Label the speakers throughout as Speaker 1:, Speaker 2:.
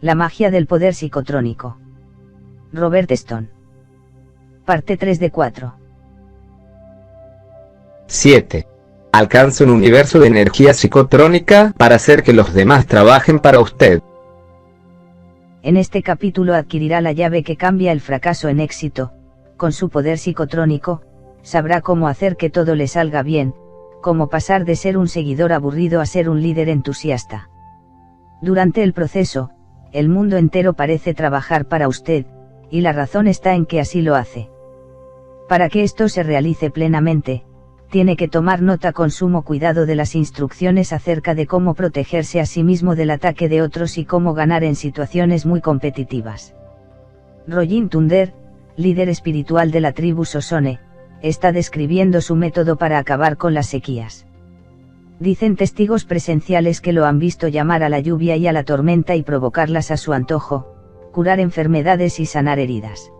Speaker 1: La magia del poder psicotrónico. Robert Stone. Parte 3 de 4.
Speaker 2: 7. Alcanza un universo de energía psicotrónica para hacer que los demás trabajen para usted.
Speaker 1: En este capítulo adquirirá la llave que cambia el fracaso en éxito. Con su poder psicotrónico, sabrá cómo hacer que todo le salga bien, cómo pasar de ser un seguidor aburrido a ser un líder entusiasta. Durante el proceso, el mundo entero parece trabajar para usted, y la razón está en que así lo hace. Para que esto se realice plenamente, tiene que tomar nota con sumo cuidado de las instrucciones acerca de cómo protegerse a sí mismo del ataque de otros y cómo ganar en situaciones muy competitivas. Rollin Thunder, líder espiritual de la tribu Sosone, está describiendo su método para acabar con las sequías. Dicen testigos presenciales que lo han visto llamar a la lluvia y a la tormenta y provocarlas a su antojo, curar enfermedades y sanar heridas.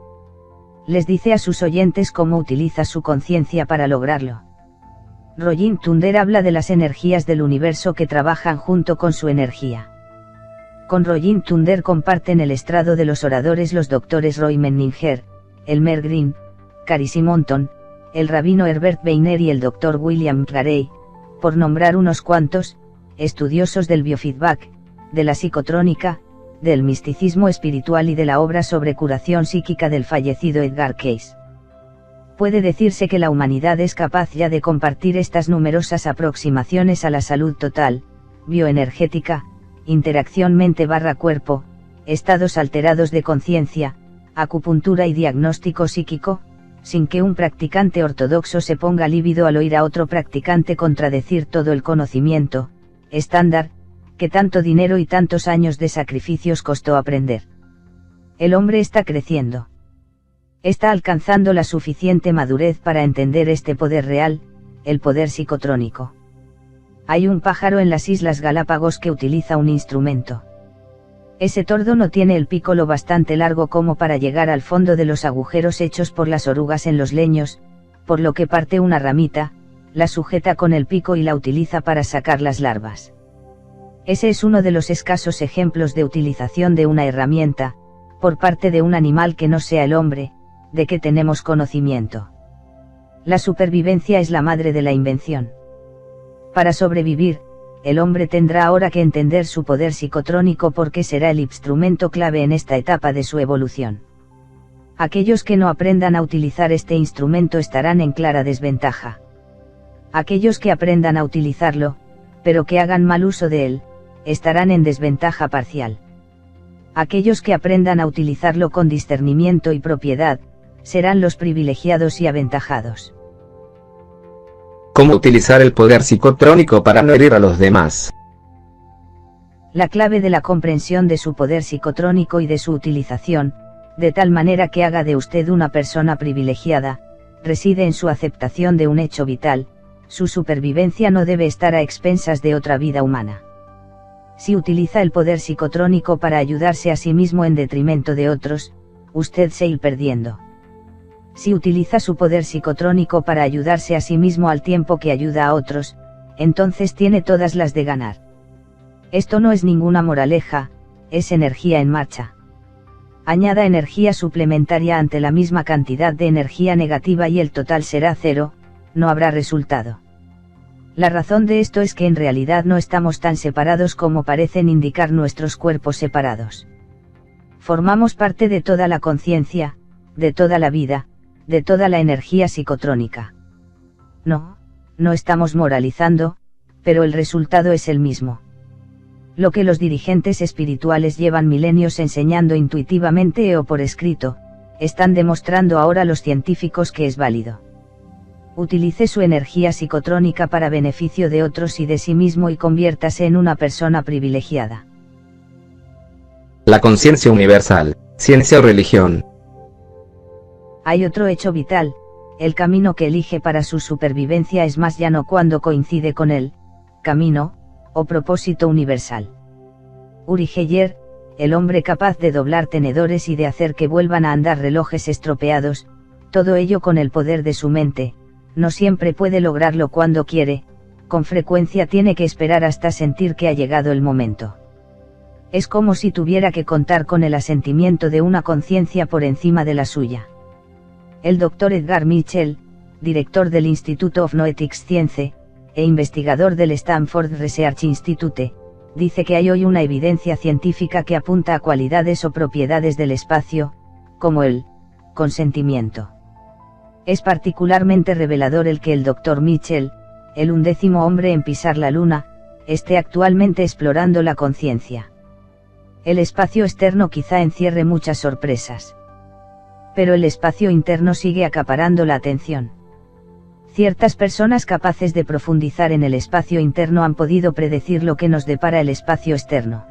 Speaker 1: Les dice a sus oyentes cómo utiliza su conciencia para lograrlo. Rollin Thunder habla de las energías del universo que trabajan junto con su energía. Con Rollin Thunder comparten el estrado de los oradores los doctores Roy Menninger, Elmer Green, Cary Simonton, el rabino Herbert Weiner y el doctor William Carey, por nombrar unos cuantos, estudiosos del biofeedback, de la psicotrónica, del misticismo espiritual y de la obra sobre curación psíquica del fallecido Edgar Cayce. Puede decirse que la humanidad es capaz ya de compartir estas numerosas aproximaciones a la salud total, bioenergética, interacción mente-cuerpo, estados alterados de conciencia, acupuntura y diagnóstico psíquico, sin que un practicante ortodoxo se ponga lívido al oír a otro practicante contradecir todo el conocimiento estándar, que tanto dinero y tantos años de sacrificios costó aprender. El hombre está creciendo. Está alcanzando la suficiente madurez para entender este poder real, el poder psicotrónico. Hay un pájaro en las Islas Galápagos que utiliza un instrumento. Ese tordo no tiene el pico lo bastante largo como para llegar al fondo de los agujeros hechos por las orugas en los leños, por lo que parte una ramita, la sujeta con el pico y la utiliza para sacar las larvas. Ese es uno de los escasos ejemplos de utilización de una herramienta, por parte de un animal que no sea el hombre, de que tenemos conocimiento. La supervivencia es la madre de la invención. Para sobrevivir, el hombre tendrá ahora que entender su poder psicotrónico porque será el instrumento clave en esta etapa de su evolución. Aquellos que no aprendan a utilizar este instrumento estarán en clara desventaja. Aquellos que aprendan a utilizarlo, pero que hagan mal uso de él, estarán en desventaja parcial. Aquellos que aprendan a utilizarlo con discernimiento y propiedad, serán los privilegiados y aventajados.
Speaker 2: ¿Cómo utilizar el poder psicotrónico para no herir a los demás?
Speaker 1: La clave de la comprensión de su poder psicotrónico y de su utilización, de tal manera que haga de usted una persona privilegiada, reside en su aceptación de un hecho vital: su supervivencia no debe estar a expensas de otra vida humana. Si utiliza el poder psicotrónico para ayudarse a sí mismo en detrimento de otros, usted se irá perdiendo. Si utiliza su poder psicotrónico para ayudarse a sí mismo al tiempo que ayuda a otros, entonces tiene todas las de ganar. Esto no es ninguna moraleja, es energía en marcha. Añada energía suplementaria ante la misma cantidad de energía negativa y el total será cero, no habrá resultado. La razón de esto es que en realidad no estamos tan separados como parecen indicar nuestros cuerpos separados. Formamos parte de toda la conciencia, de toda la vida, de toda la energía psicotrónica. No estamos moralizando, pero el resultado es el mismo. Lo que los dirigentes espirituales llevan milenios enseñando intuitivamente o por escrito, están demostrando ahora los científicos que es válido. Utilice su energía psicotrónica para beneficio de otros y de sí mismo y conviértase en una persona privilegiada.
Speaker 2: La conciencia universal, ciencia o religión.
Speaker 1: Hay otro hecho vital: el camino que elige para su supervivencia es más llano cuando coincide con el camino, o propósito universal. Uri Geller, el hombre capaz de doblar tenedores y de hacer que vuelvan a andar relojes estropeados, todo ello con el poder de su mente, no siempre puede lograrlo cuando quiere, con frecuencia tiene que esperar hasta sentir que ha llegado el momento. Es como si tuviera que contar con el asentimiento de una conciencia por encima de la suya. El Dr. Edgar Mitchell, director del Institute of Noetic Science, e investigador del Stanford Research Institute, dice que hay hoy una evidencia científica que apunta a cualidades o propiedades del espacio, como el consentimiento. Es particularmente revelador el que el Dr. Mitchell, el 11º hombre en pisar la Luna, esté actualmente explorando la conciencia. El espacio externo quizá encierre muchas sorpresas. Pero el espacio interno sigue acaparando la atención. Ciertas personas capaces de profundizar en el espacio interno han podido predecir lo que nos depara el espacio externo.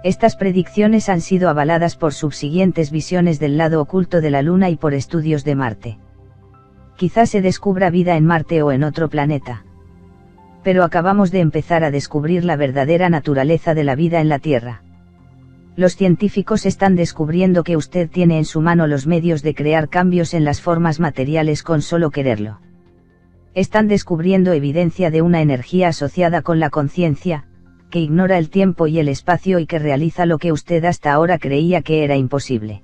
Speaker 1: Estas predicciones han sido avaladas por subsiguientes visiones del lado oculto de la Luna y por estudios de Marte. Quizás se descubra vida en Marte o en otro planeta. Pero acabamos de empezar a descubrir la verdadera naturaleza de la vida en la Tierra. Los científicos están descubriendo que usted tiene en su mano los medios de crear cambios en las formas materiales con solo quererlo. Están descubriendo evidencia de una energía asociada con la conciencia, que ignora el tiempo y el espacio y que realiza lo que usted hasta ahora creía que era imposible.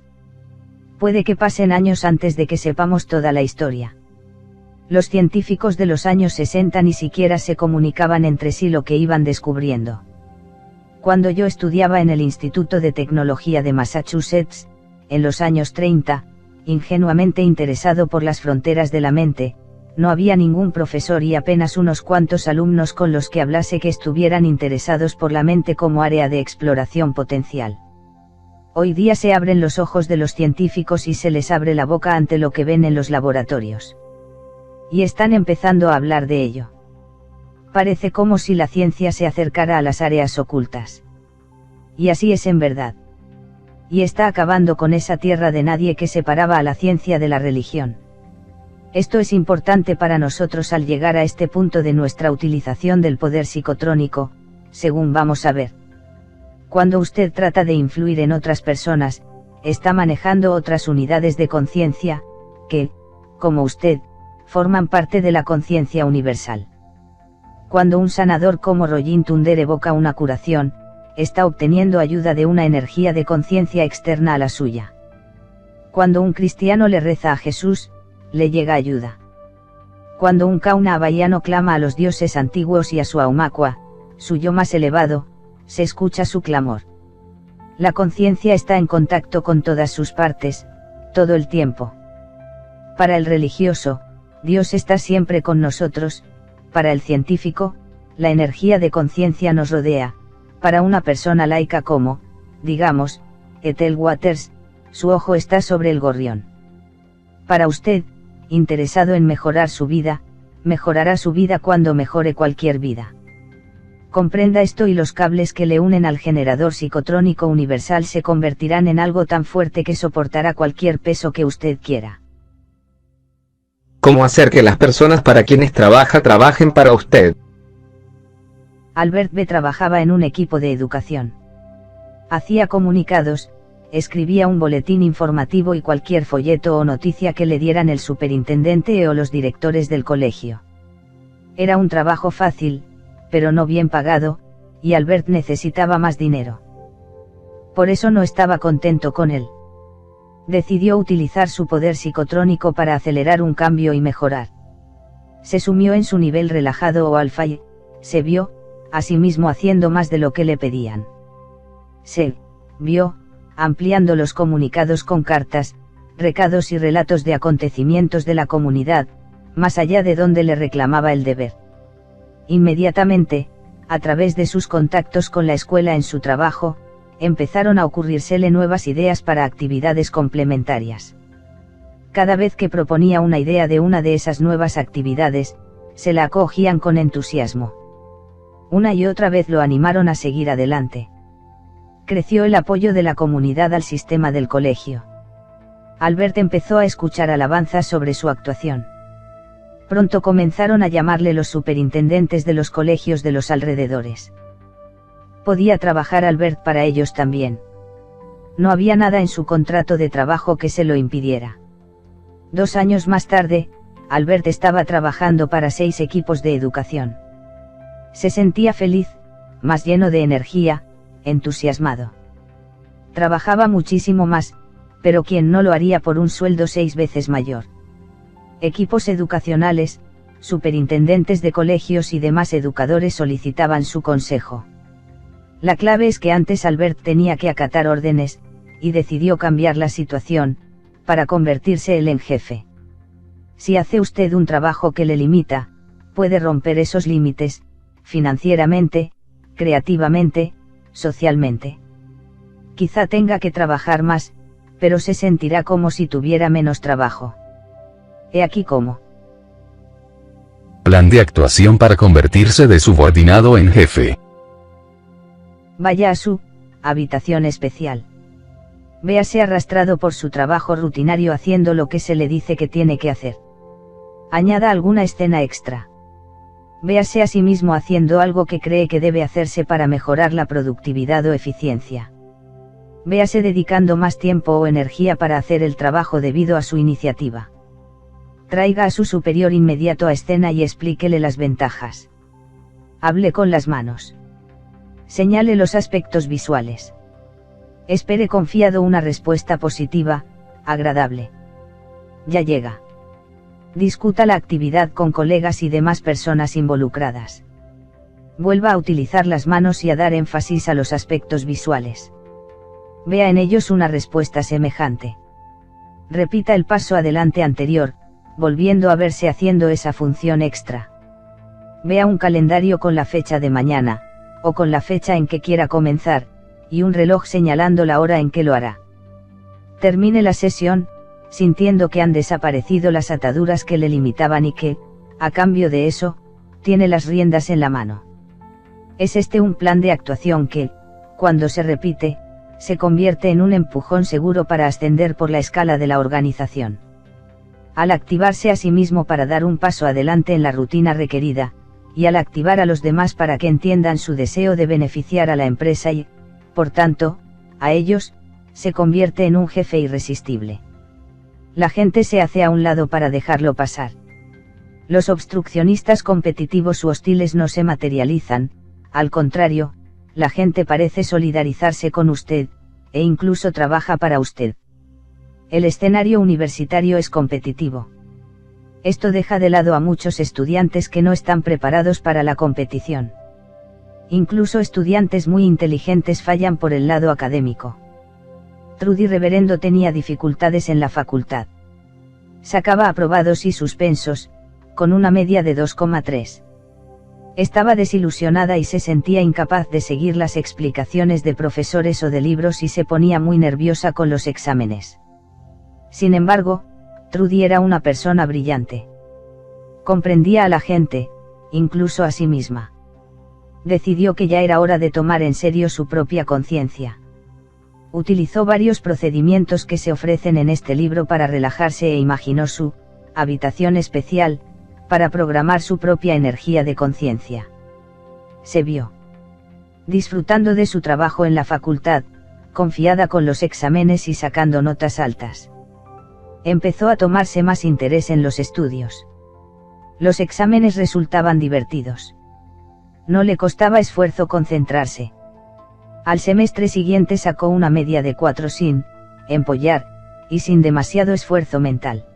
Speaker 1: Puede que pasen años antes de que sepamos toda la historia. Los científicos de los años 60 ni siquiera se comunicaban entre sí lo que iban descubriendo. Cuando yo estudiaba en el Instituto de Tecnología de Massachusetts, en los años 30, ingenuamente interesado por las fronteras de la mente, no había ningún profesor y apenas unos cuantos alumnos con los que hablase que estuvieran interesados por la mente como área de exploración potencial. Hoy día se abren los ojos de los científicos y se les abre la boca ante lo que ven en los laboratorios. Y están empezando a hablar de ello. Parece como si la ciencia se acercara a las áreas ocultas. Y así es en verdad. Y está acabando con esa tierra de nadie que separaba a la ciencia de la religión. Esto es importante para nosotros al llegar a este punto de nuestra utilización del poder psicotrónico, según vamos a ver. Cuando usted trata de influir en otras personas, está manejando otras unidades de conciencia, que, como usted, forman parte de la conciencia universal. Cuando un sanador como Royin Tunder evoca una curación, está obteniendo ayuda de una energía de conciencia externa a la suya. Cuando un cristiano le reza a Jesús, le llega ayuda. Cuando un Kauna hawaiano clama a los dioses antiguos y a su Aumakua, su yo más elevado, se escucha su clamor. La conciencia está en contacto con todas sus partes, todo el tiempo. Para el religioso, Dios está siempre con nosotros. Para el científico, la energía de conciencia nos rodea. Para una persona laica como, digamos, Ethel Waters, su ojo está sobre el gorrión. Para usted, interesado en mejorar su vida, mejorará su vida cuando mejore cualquier vida. Comprenda esto y los cables que le unen al generador psicotrónico universal se convertirán en algo tan fuerte que soportará cualquier peso que usted quiera.
Speaker 2: ¿Cómo hacer que las personas para quienes trabaja trabajen para usted?
Speaker 1: Albert B. trabajaba en un equipo de educación. Hacía comunicados, escribía un boletín informativo y cualquier folleto o noticia que le dieran el superintendente o los directores del colegio. Era un trabajo fácil, pero no bien pagado, y Albert necesitaba más dinero. Por eso no estaba contento con él. Decidió utilizar su poder psicotrónico para acelerar un cambio y mejorar. Se sumió en su nivel relajado o alfa y se vio, a sí mismo haciendo más de lo que le pedían. Se vio, ampliando los comunicados con cartas, recados y relatos de acontecimientos de la comunidad, más allá de donde le reclamaba el deber. Inmediatamente, a través de sus contactos con la escuela en su trabajo, empezaron a ocurrírsele nuevas ideas para actividades complementarias. Cada vez que proponía una idea de una de esas nuevas actividades, se la acogían con entusiasmo. Una y otra vez lo animaron a seguir adelante. Creció el apoyo de la comunidad al sistema del colegio. Albert empezó a escuchar alabanzas sobre su actuación. Pronto comenzaron a llamarle los superintendentes de los colegios de los alrededores. Podía trabajar Albert para ellos también. No había nada en su contrato de trabajo que se lo impidiera. 2 años más tarde, Albert estaba trabajando para 6 equipos de educación. Se sentía feliz, más lleno de energía, entusiasmado. Trabajaba muchísimo más, pero ¿quién no lo haría por un sueldo 6 veces mayor? Equipos educacionales, superintendentes de colegios y demás educadores solicitaban su consejo. La clave es que antes Albert tenía que acatar órdenes, y decidió cambiar la situación, para convertirse él en jefe. Si hace usted un trabajo que le limita, puede romper esos límites, financieramente, creativamente, socialmente. Quizá tenga que trabajar más, pero se sentirá como si tuviera menos trabajo. He aquí cómo.
Speaker 3: Plan de actuación para convertirse de subordinado en jefe.
Speaker 1: Vaya a su habitación especial. Véase arrastrado por su trabajo rutinario haciendo lo que se le dice que tiene que hacer. Añada alguna escena extra. Véase a sí mismo haciendo algo que cree que debe hacerse para mejorar la productividad o eficiencia. Véase dedicando más tiempo o energía para hacer el trabajo debido a su iniciativa. Traiga a su superior inmediato a escena y explíquele las ventajas. Hable con las manos. Señale los aspectos visuales. Espere confiado una respuesta positiva, agradable. Ya llega. Discuta la actividad con colegas y demás personas involucradas. Vuelva a utilizar las manos y a dar énfasis a los aspectos visuales. Vea en ellos una respuesta semejante. Repita el paso adelante anterior, volviendo a verse haciendo esa función extra. Vea un calendario con la fecha de mañana, o con la fecha en que quiera comenzar, y un reloj señalando la hora en que lo hará. Termine la sesión, sintiendo que han desaparecido las ataduras que le limitaban y que, a cambio de eso, tiene las riendas en la mano. Es este un plan de actuación que, cuando se repite, se convierte en un empujón seguro para ascender por la escala de la organización. Al activarse a sí mismo para dar un paso adelante en la rutina requerida, y al activar a los demás para que entiendan su deseo de beneficiar a la empresa y, por tanto, a ellos, se convierte en un jefe irresistible. La gente se hace a un lado para dejarlo pasar. Los obstruccionistas competitivos u hostiles no se materializan, al contrario, la gente parece solidarizarse con usted, e incluso trabaja para usted. El escenario universitario es competitivo. Esto deja de lado a muchos estudiantes que no están preparados para la competición. Incluso estudiantes muy inteligentes fallan por el lado académico. Trudy Reverendo tenía dificultades en la facultad. Sacaba aprobados y suspensos, con una media de 2,3. Estaba desilusionada y se sentía incapaz de seguir las explicaciones de profesores o de libros y se ponía muy nerviosa con los exámenes. Sin embargo, Trudy era una persona brillante. Comprendía a la gente, incluso a sí misma. Decidió que ya era hora de tomar en serio su propia conciencia. Utilizó varios procedimientos que se ofrecen en este libro para relajarse e imaginó su habitación especial, para programar su propia energía de conciencia. Se vio disfrutando de su trabajo en la facultad, confiada con los exámenes y sacando notas altas. Empezó a tomarse más interés en los estudios. Los exámenes resultaban divertidos. No le costaba esfuerzo concentrarse. Al semestre siguiente sacó una media de 4 sin empollar, y sin demasiado esfuerzo mental.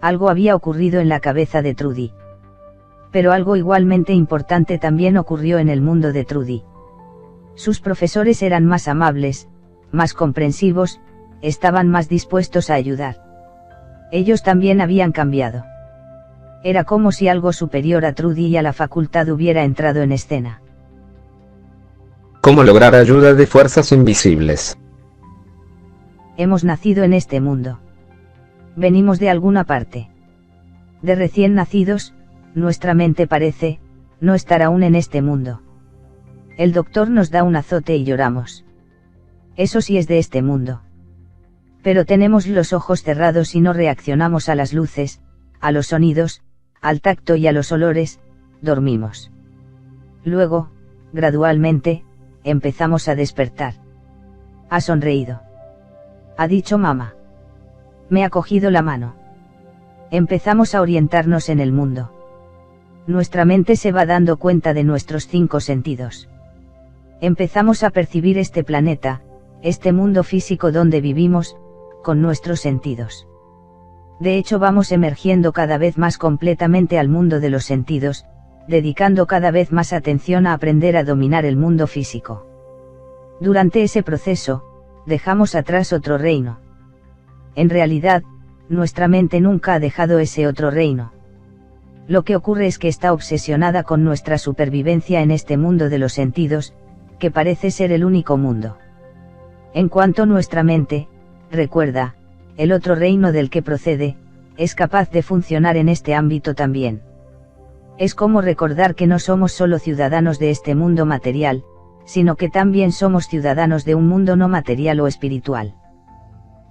Speaker 1: Algo había ocurrido en la cabeza de Trudy. Pero algo igualmente importante también ocurrió en el mundo de Trudy. Sus profesores eran más amables, más comprensivos, estaban más dispuestos a ayudar. Ellos también habían cambiado. Era como si algo superior a Trudy y a la facultad hubiera entrado en escena.
Speaker 2: ¿Cómo lograr ayuda de fuerzas invisibles?
Speaker 1: Hemos nacido en este mundo. Venimos de alguna parte. De recién nacidos, nuestra mente parece no estar aún en este mundo. El doctor nos da un azote y lloramos. Eso sí es de este mundo. Pero tenemos los ojos cerrados y no reaccionamos a las luces, a los sonidos, al tacto y a los olores, dormimos. Luego, gradualmente, empezamos a despertar. Ha sonreído. Ha dicho mamá. Me ha cogido la mano. Empezamos a orientarnos en el mundo. Nuestra mente se va dando cuenta de nuestros 5 sentidos. Empezamos a percibir este planeta, este mundo físico donde vivimos, con nuestros sentidos. De hecho, vamos emergiendo cada vez más completamente al mundo de los sentidos, dedicando cada vez más atención a aprender a dominar el mundo físico. Durante ese proceso, dejamos atrás otro reino. En realidad, nuestra mente nunca ha dejado ese otro reino. Lo que ocurre es que está obsesionada con nuestra supervivencia en este mundo de los sentidos, que parece ser el único mundo. En cuanto nuestra mente, recuerda, el otro reino del que procede, es capaz de funcionar en este ámbito también. Es como recordar que no somos solo ciudadanos de este mundo material, sino que también somos ciudadanos de un mundo no material o espiritual.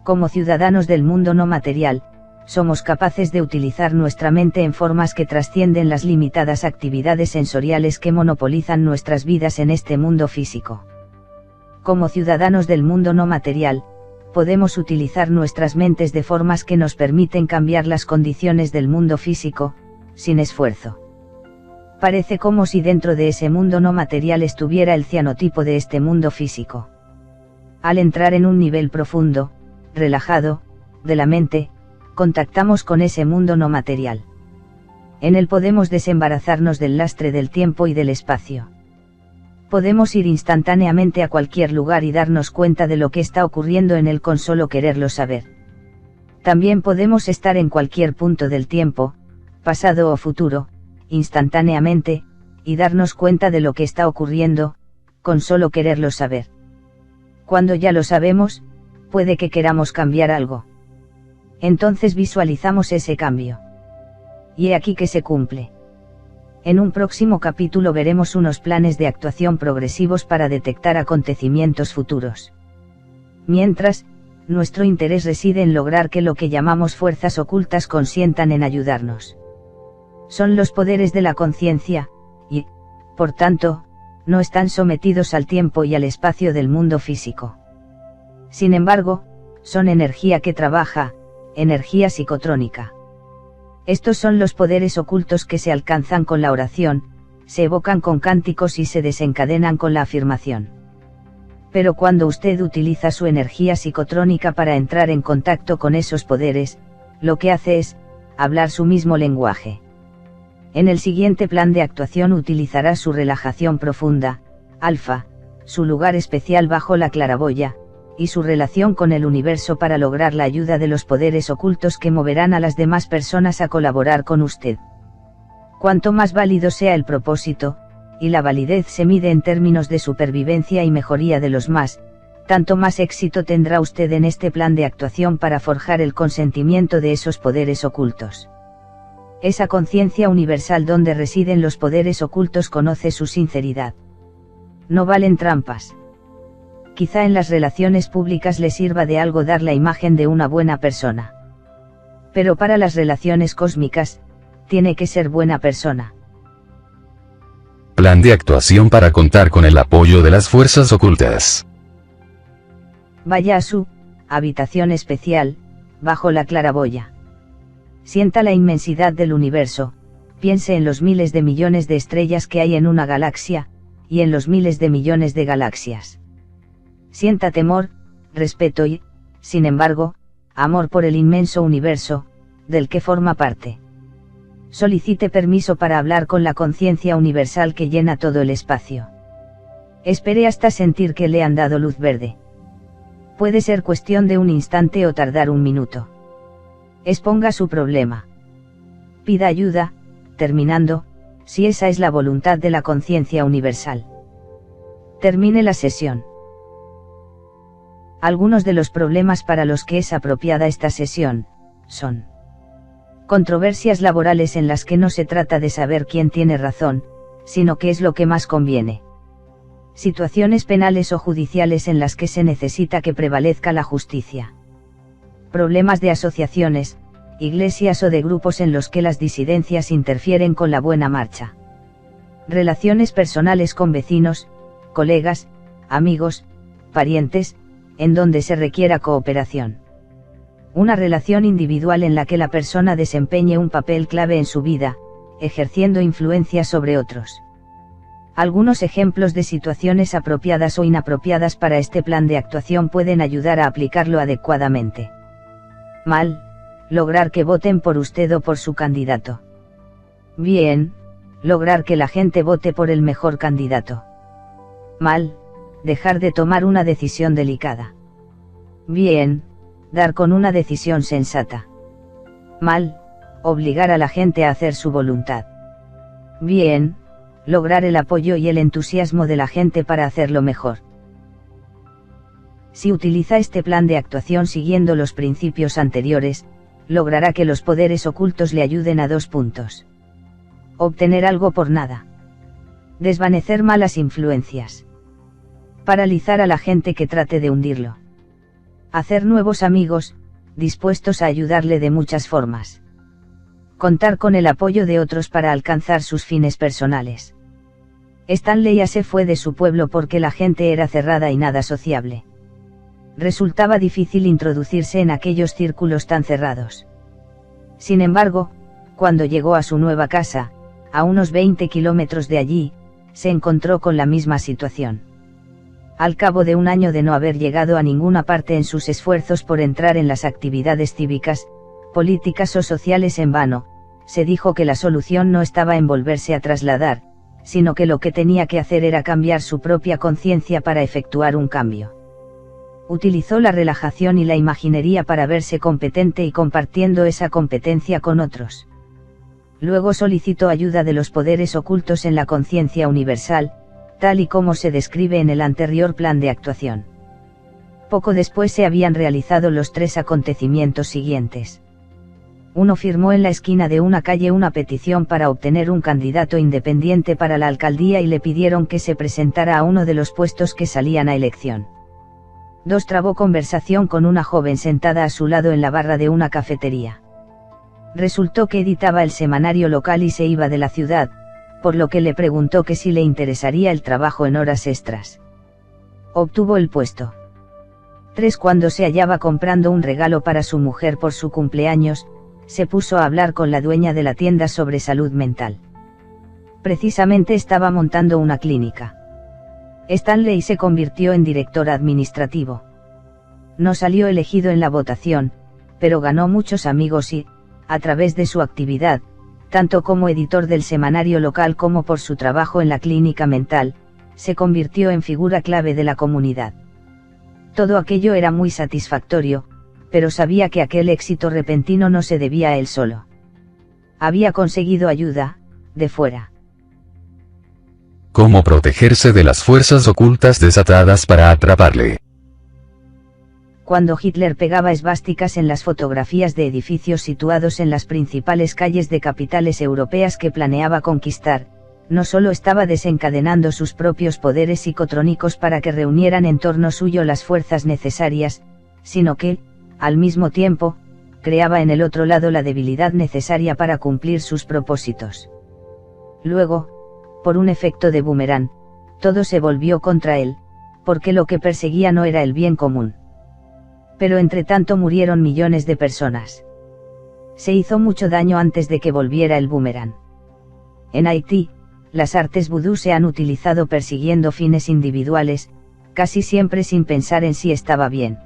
Speaker 1: Como ciudadanos del mundo no material, somos capaces de utilizar nuestra mente en formas que trascienden las limitadas actividades sensoriales que monopolizan nuestras vidas en este mundo físico. Como ciudadanos del mundo no material, podemos utilizar nuestras mentes de formas que nos permiten cambiar las condiciones del mundo físico, sin esfuerzo. Parece como si dentro de ese mundo no material estuviera el cianotipo de este mundo físico. Al entrar en un nivel profundo, relajado, de la mente, contactamos con ese mundo no material. En él podemos desembarazarnos del lastre del tiempo y del espacio. Podemos ir instantáneamente a cualquier lugar y darnos cuenta de lo que está ocurriendo en él con solo quererlo saber. También podemos estar en cualquier punto del tiempo, pasado o futuro, instantáneamente, y darnos cuenta de lo que está ocurriendo, con solo quererlo saber. Cuando ya lo sabemos, puede que queramos cambiar algo. Entonces visualizamos ese cambio. Y he aquí que se cumple. En un próximo capítulo veremos unos planes de actuación progresivos para detectar acontecimientos futuros. Mientras, nuestro interés reside en lograr que lo que llamamos fuerzas ocultas consientan en ayudarnos. Son los poderes de la conciencia, y, por tanto, no están sometidos al tiempo y al espacio del mundo físico. Sin embargo, son energía que trabaja, energía psicotrónica. Estos son los poderes ocultos que se alcanzan con la oración, se evocan con cánticos y se desencadenan con la afirmación. Pero cuando usted utiliza su energía psicotrónica para entrar en contacto con esos poderes, lo que hace es hablar su mismo lenguaje. En el siguiente plan de actuación utilizará su relajación profunda, alfa, su lugar especial bajo la claraboya, y su relación con el universo para lograr la ayuda de los poderes ocultos que moverán a las demás personas a colaborar con usted. Cuanto más válido sea el propósito, y la validez se mide en términos de supervivencia y mejoría de los más, tanto más éxito tendrá usted en este plan de actuación para forjar el consentimiento de esos poderes ocultos. Esa conciencia universal donde residen los poderes ocultos conoce su sinceridad. No valen trampas. Quizá en las relaciones públicas le sirva de algo dar la imagen de una buena persona. Pero para las relaciones cósmicas, tiene que ser buena persona.
Speaker 3: Plan de actuación para contar con el apoyo de las fuerzas ocultas.
Speaker 1: Vaya a su habitación especial, bajo la claraboya. Sienta la inmensidad del universo, piense en los miles de millones de estrellas que hay en una galaxia, y en los miles de millones de galaxias. Sienta temor, respeto y, sin embargo, amor por el inmenso universo, del que forma parte. Solicite permiso para hablar con la conciencia universal que llena todo el espacio. Espere hasta sentir que le han dado luz verde. Puede ser cuestión de un instante o tardar un minuto. Exponga su problema. Pida ayuda, terminando, si esa es la voluntad de la conciencia universal. Termine la sesión. Algunos de los problemas para los que es apropiada esta sesión, son controversias laborales en las que no se trata de saber quién tiene razón, sino qué es lo que más conviene. Situaciones penales o judiciales en las que se necesita que prevalezca la justicia. Problemas de asociaciones, iglesias o de grupos en los que las disidencias interfieren con la buena marcha. Relaciones personales con vecinos, colegas, amigos, parientes, en donde se requiera cooperación. Una relación individual en la que la persona desempeñe un papel clave en su vida, ejerciendo influencia sobre otros. Algunos ejemplos de situaciones apropiadas o inapropiadas para este plan de actuación pueden ayudar a aplicarlo adecuadamente. Mal, lograr que voten por usted o por su candidato. Bien, lograr que la gente vote por el mejor candidato. Mal, dejar de tomar una decisión delicada. Bien, dar con una decisión sensata. Mal, obligar a la gente a hacer su voluntad. Bien, lograr el apoyo y el entusiasmo de la gente para hacerlo mejor. Si utiliza este plan de actuación siguiendo los principios anteriores, logrará que los poderes ocultos le ayuden a 2 puntos. Obtener algo por nada. Desvanecer malas influencias. Paralizar a la gente que trate de hundirlo. Hacer nuevos amigos, dispuestos a ayudarle de muchas formas. Contar con el apoyo de otros para alcanzar sus fines personales. Stanley se fue de su pueblo porque la gente era cerrada y nada sociable. Resultaba difícil introducirse en aquellos círculos tan cerrados. Sin embargo, cuando llegó a su nueva casa, a unos 20 kilómetros de allí, se encontró con la misma situación. Al cabo de un año de no haber llegado a ninguna parte en sus esfuerzos por entrar en las actividades cívicas, políticas o sociales en vano, se dijo que la solución no estaba en volverse a trasladar, sino que lo que tenía que hacer era cambiar su propia conciencia para efectuar un cambio. Utilizó la relajación y la imaginería para verse competente y compartiendo esa competencia con otros. Luego solicitó ayuda de los poderes ocultos en la conciencia universal, tal y como se describe en el anterior plan de actuación. Poco después se habían realizado los 3 acontecimientos siguientes. 1. Firmó en la esquina de una calle una petición para obtener un candidato independiente para la alcaldía y le pidieron que se presentara a uno de los puestos que salían a elección. 2. Trabó conversación con una joven sentada a su lado en la barra de una cafetería. Resultó que editaba el semanario local y se iba de la ciudad, por lo que le preguntó que si le interesaría el trabajo en horas extras. Obtuvo el puesto. 3. Cuando se hallaba comprando un regalo para su mujer por su cumpleaños, se puso a hablar con la dueña de la tienda sobre salud mental. Precisamente estaba montando una clínica. Stanley se convirtió en director administrativo. No salió elegido en la votación, pero ganó muchos amigos y, a través de su actividad, tanto como editor del semanario local como por su trabajo en la clínica mental, se convirtió en figura clave de la comunidad. Todo aquello era muy satisfactorio, pero sabía que aquel éxito repentino no se debía a él solo. Había conseguido ayuda, de fuera.
Speaker 3: ¿Cómo protegerse de las fuerzas ocultas desatadas para atraparle?
Speaker 1: Cuando Hitler pegaba esvásticas en las fotografías de edificios situados en las principales calles de capitales europeas que planeaba conquistar, no solo estaba desencadenando sus propios poderes psicotrónicos para que reunieran en torno suyo las fuerzas necesarias, sino que, al mismo tiempo, creaba en el otro lado la debilidad necesaria para cumplir sus propósitos. Luego, por un efecto de boomerang, todo se volvió contra él, porque lo que perseguía no era el bien común. Pero entre tanto murieron millones de personas. Se hizo mucho daño antes de que volviera el boomerang. En Haití, las artes vudú se han utilizado persiguiendo fines individuales, casi siempre sin pensar en si estaba bien.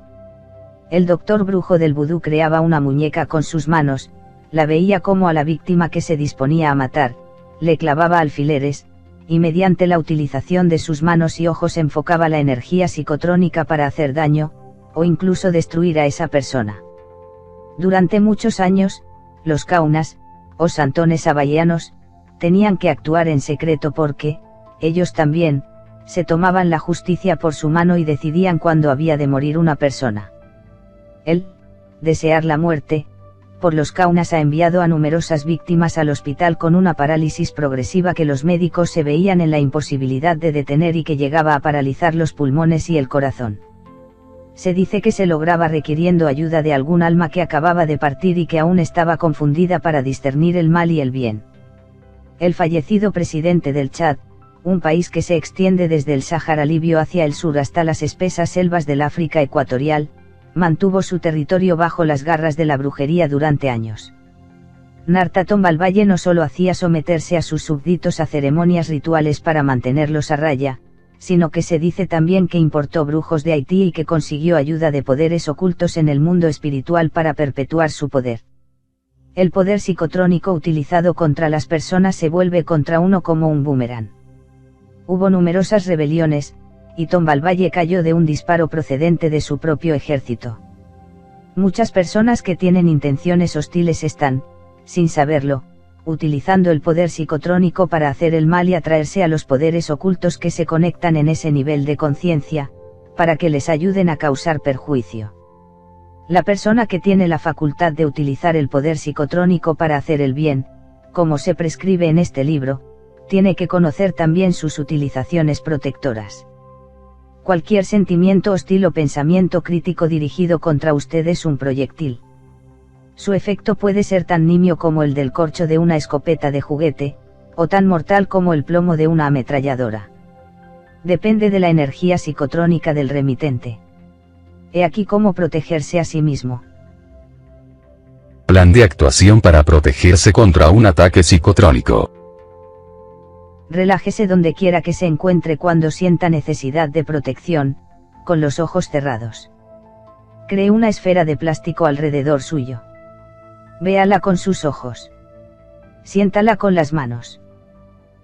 Speaker 1: El doctor brujo del vudú creaba una muñeca con sus manos, la veía como a la víctima que se disponía a matar, le clavaba alfileres, y mediante la utilización de sus manos y ojos enfocaba la energía psicotrónica para hacer daño, o incluso destruir a esa persona. Durante muchos años, los caunas, o santones hawaianos, tenían que actuar en secreto porque, ellos también, se tomaban la justicia por su mano y decidían cuándo había de morir una persona. El desear la muerte, por los caunas ha enviado a numerosas víctimas al hospital con una parálisis progresiva que los médicos se veían en la imposibilidad de detener y que llegaba a paralizar los pulmones y el corazón. Se dice que se lograba requiriendo ayuda de algún alma que acababa de partir y que aún estaba confundida para discernir el mal y el bien. El fallecido presidente del Chad, un país que se extiende desde el Sáhara Libio hacia el sur hasta las espesas selvas del África ecuatorial, mantuvo su territorio bajo las garras de la brujería durante años. Narta Tombalvalle no solo hacía someterse a sus súbditos a ceremonias rituales para mantenerlos a raya, sino que se dice también que importó brujos de Haití y que consiguió ayuda de poderes ocultos en el mundo espiritual para perpetuar su poder. El poder psicotrónico utilizado contra las personas se vuelve contra uno como un boomerang. Hubo numerosas rebeliones, y Tombalvalle cayó de un disparo procedente de su propio ejército. Muchas personas que tienen intenciones hostiles están, sin saberlo, utilizando el poder psicotrónico para hacer el mal y atraerse a los poderes ocultos que se conectan en ese nivel de conciencia, para que les ayuden a causar perjuicio. La persona que tiene la facultad de utilizar el poder psicotrónico para hacer el bien, como se prescribe en este libro, tiene que conocer también sus utilizaciones protectoras. Cualquier sentimiento hostil o pensamiento crítico dirigido contra usted es un proyectil. Su efecto puede ser tan nimio como el del corcho de una escopeta de juguete, o tan mortal como el plomo de una ametralladora. Depende de la energía psicotrónica del remitente. He aquí cómo protegerse a sí mismo.
Speaker 3: Plan de actuación para protegerse contra un ataque psicotrónico.
Speaker 1: Relájese donde quiera que se encuentre cuando sienta necesidad de protección, con los ojos cerrados. Cree una esfera de plástico alrededor suyo. Véala con sus ojos. Siéntala con las manos.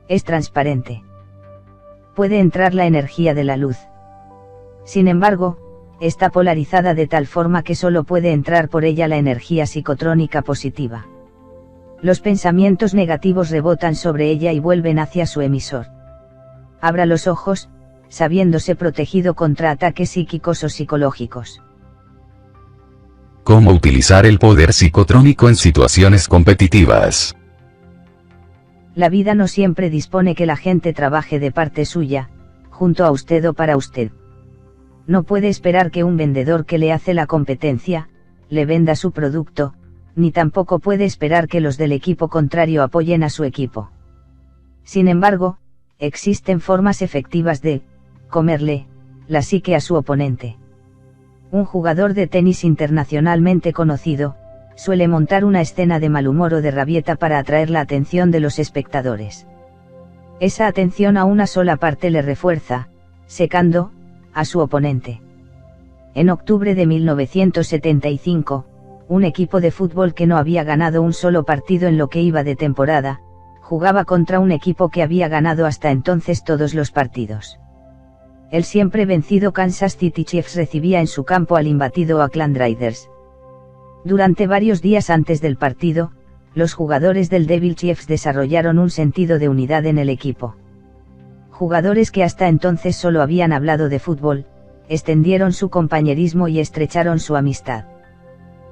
Speaker 1: Es transparente. Puede entrar la energía de la luz. Sin embargo, está polarizada de tal forma que solo puede entrar por ella la energía psicotrónica positiva. Los pensamientos negativos rebotan sobre ella y vuelven hacia su emisor. Abra los ojos, sabiéndose protegido contra ataques psíquicos o psicológicos.
Speaker 3: ¿Cómo utilizar el poder psicotrónico en situaciones competitivas?
Speaker 1: La vida no siempre dispone que la gente trabaje de parte suya, junto a usted o para usted. No puede esperar que un vendedor que le hace la competencia, le venda su producto, ni tampoco puede esperar que los del equipo contrario apoyen a su equipo. Sin embargo, existen formas efectivas de comerle la psique a su oponente. Un jugador de tenis internacionalmente conocido, suele montar una escena de mal humor o de rabieta para atraer la atención de los espectadores. Esa atención a una sola parte le refuerza, secando a su oponente. En octubre de 1975, un equipo de fútbol que no había ganado un solo partido en lo que iba de temporada, jugaba contra un equipo que había ganado hasta entonces todos los partidos. El siempre vencido Kansas City Chiefs recibía en su campo al imbatido Oakland Raiders. Durante varios días antes del partido, los jugadores del Devil Chiefs desarrollaron un sentido de unidad en el equipo. Jugadores que hasta entonces solo habían hablado de fútbol, extendieron su compañerismo y estrecharon su amistad.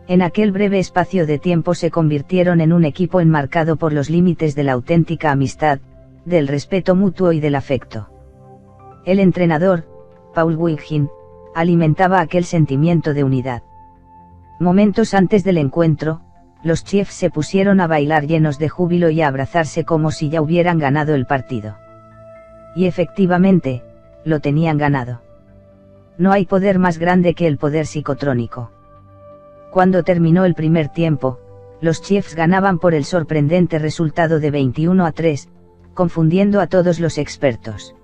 Speaker 1: En aquel breve espacio de tiempo se convirtieron en un equipo enmarcado por los límites de la auténtica amistad, del respeto mutuo y del afecto. El entrenador, Paul Whitgin, alimentaba aquel sentimiento de unidad. Momentos antes del encuentro, los Chiefs se pusieron a bailar llenos de júbilo y a abrazarse como si ya hubieran ganado el partido. Y efectivamente, lo tenían ganado. No hay poder más grande que el poder psicotrónico. Cuando terminó el primer tiempo, los Chiefs ganaban por el sorprendente resultado de 21-3, confundiendo a todos los expertos.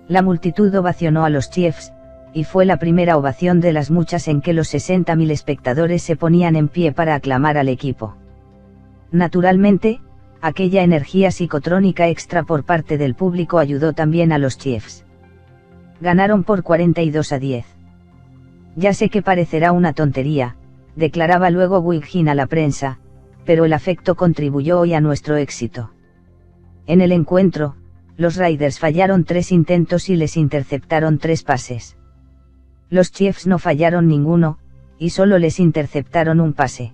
Speaker 1: La multitud ovacionó a los Chiefs, y fue la primera ovación de las muchas en que los 60.000 espectadores se ponían en pie para aclamar al equipo. Naturalmente, aquella energía psicotrónica extra por parte del público ayudó también a los Chiefs. Ganaron por 42-10. Ya sé que parecerá una tontería, declaraba luego Whitgin a la prensa, pero el afecto contribuyó hoy a nuestro éxito. En el encuentro, los Raiders fallaron 3 intentos y les interceptaron 3 pases. Los Chiefs no fallaron ninguno, y solo les interceptaron un pase.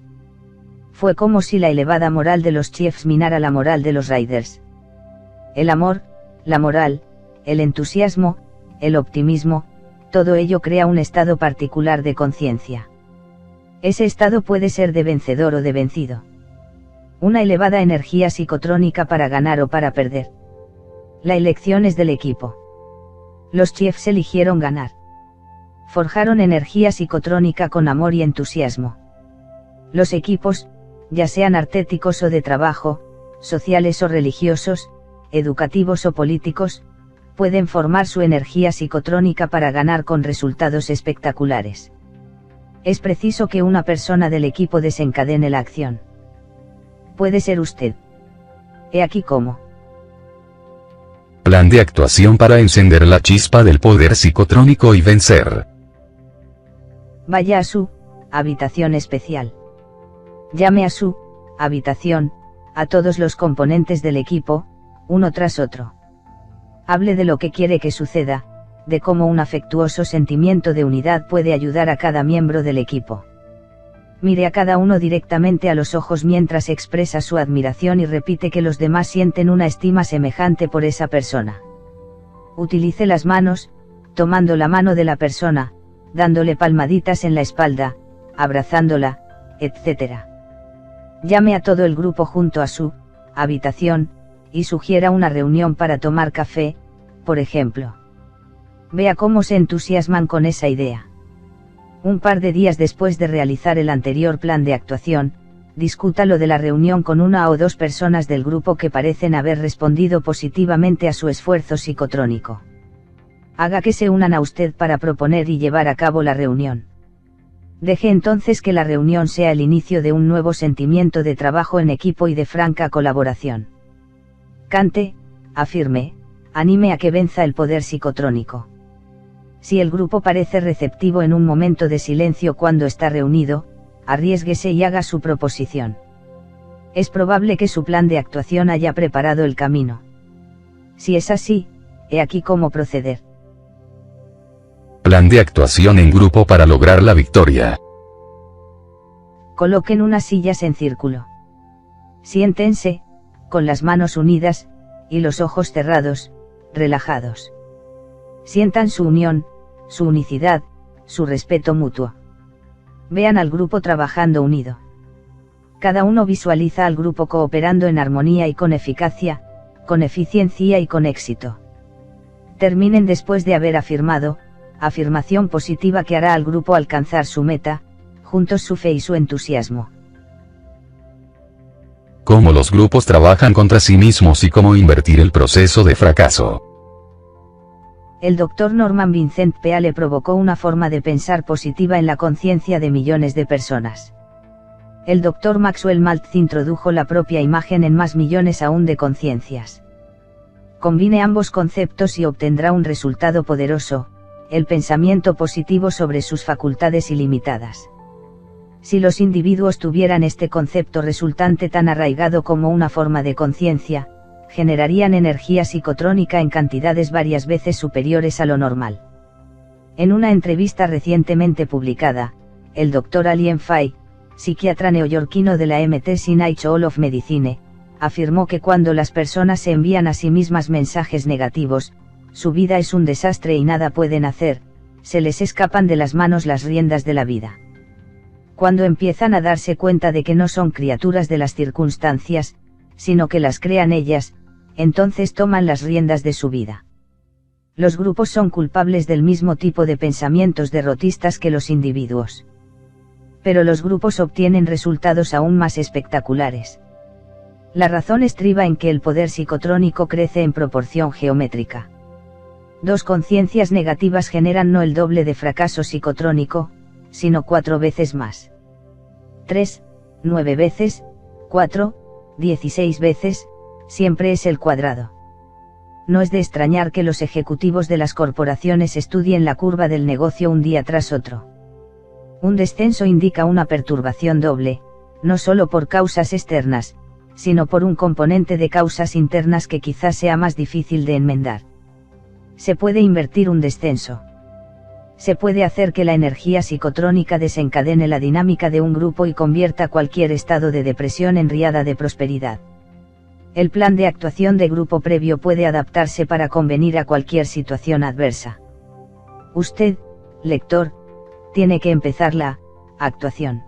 Speaker 1: Fue como si la elevada moral de los Chiefs minara la moral de los Raiders. El amor, la moral, el entusiasmo, el optimismo, todo ello crea un estado particular de conciencia. Ese estado puede ser de vencedor o de vencido. Una elevada energía psicotrónica para ganar o para perder. La elección es del equipo. Los Chiefs eligieron ganar. Forjaron energía psicotrónica con amor y entusiasmo. Los equipos, ya sean artísticos o de trabajo, sociales o religiosos, educativos o políticos, pueden formar su energía psicotrónica para ganar con resultados espectaculares. Es preciso que una persona del equipo desencadene la acción. Puede ser usted. He aquí cómo.
Speaker 3: Plan de actuación para encender la chispa del poder psicotrónico y vencer.
Speaker 1: Vaya a su habitación especial. Llame a su habitación a todos los componentes del equipo, uno tras otro. Hable de lo que quiere que suceda, de cómo un afectuoso sentimiento de unidad puede ayudar a cada miembro del equipo. Mire a cada uno directamente a los ojos mientras expresa su admiración y repite que los demás sienten una estima semejante por esa persona. Utilice las manos, tomando la mano de la persona, dándole palmaditas en la espalda, abrazándola, etc. Llame a todo el grupo junto a su habitación, y sugiera una reunión para tomar café, por ejemplo. Vea cómo se entusiasman con esa idea. Un par de días después de realizar el anterior plan de actuación, discuta lo de la reunión con una o dos personas del grupo que parecen haber respondido positivamente a su esfuerzo psicotrónico. Haga que se unan a usted para proponer y llevar a cabo la reunión. Deje entonces que la reunión sea el inicio de un nuevo sentimiento de trabajo en equipo y de franca colaboración. Cante, afirme, anime a que venza el poder psicotrónico. Si el grupo parece receptivo en un momento de silencio cuando está reunido, arriésguese y haga su proposición. Es probable que su plan de actuación haya preparado el camino. Si es así, he aquí cómo proceder.
Speaker 3: Plan de actuación en grupo para lograr la victoria.
Speaker 1: Coloquen unas sillas en círculo. Siéntense, con las manos unidas, y los ojos cerrados, relajados. Sientan su unión, su unicidad, su respeto mutuo. Vean al grupo trabajando unido. Cada uno visualiza al grupo cooperando en armonía y con eficacia, con eficiencia y con éxito. Terminen después de haber afirmado, afirmación positiva que hará al grupo alcanzar su meta, juntos su fe y su entusiasmo.
Speaker 3: Cómo los grupos trabajan contra sí mismos y cómo invertir el proceso de fracaso.
Speaker 1: El Dr. Norman Vincent Peale provocó una forma de pensar positiva en la conciencia de millones de personas. El Dr. Maxwell Maltz introdujo la propia imagen en más millones aún de conciencias. Combine ambos conceptos y obtendrá un resultado poderoso, el pensamiento positivo sobre sus facultades ilimitadas. Si los individuos tuvieran este concepto resultante tan arraigado como una forma de conciencia, generarían energía psicotrónica en cantidades varias veces superiores a lo normal. En una entrevista recientemente publicada, el Dr. Alien Fay, psiquiatra neoyorquino de la MTC Night School of Medicine, afirmó que cuando las personas se envían a sí mismas mensajes negativos, su vida es un desastre y nada pueden hacer, se les escapan de las manos las riendas de la vida. Cuando empiezan a darse cuenta de que no son criaturas de las circunstancias, sino que las crean ellas, entonces toman las riendas de su vida. Los grupos son culpables del mismo tipo de pensamientos derrotistas que los individuos. Pero los grupos obtienen resultados aún más espectaculares. La razón estriba en que el poder psicotrónico crece en proporción geométrica. Dos conciencias negativas generan no el doble de fracaso psicotrónico, sino 4 veces más. 3, 9 veces, 4, 16 veces, siempre es el cuadrado. No es de extrañar que los ejecutivos de las corporaciones estudien la curva del negocio un día tras otro. Un descenso indica una perturbación doble, no solo por causas externas, sino por un componente de causas internas que quizás sea más difícil de enmendar. Se puede invertir un descenso. Se puede hacer que la energía psicotrónica desencadene la dinámica de un grupo y convierta cualquier estado de depresión en riada de prosperidad. El plan de actuación de grupo previo puede adaptarse para convenir a cualquier situación adversa. Usted, lector, tiene que empezar la actuación.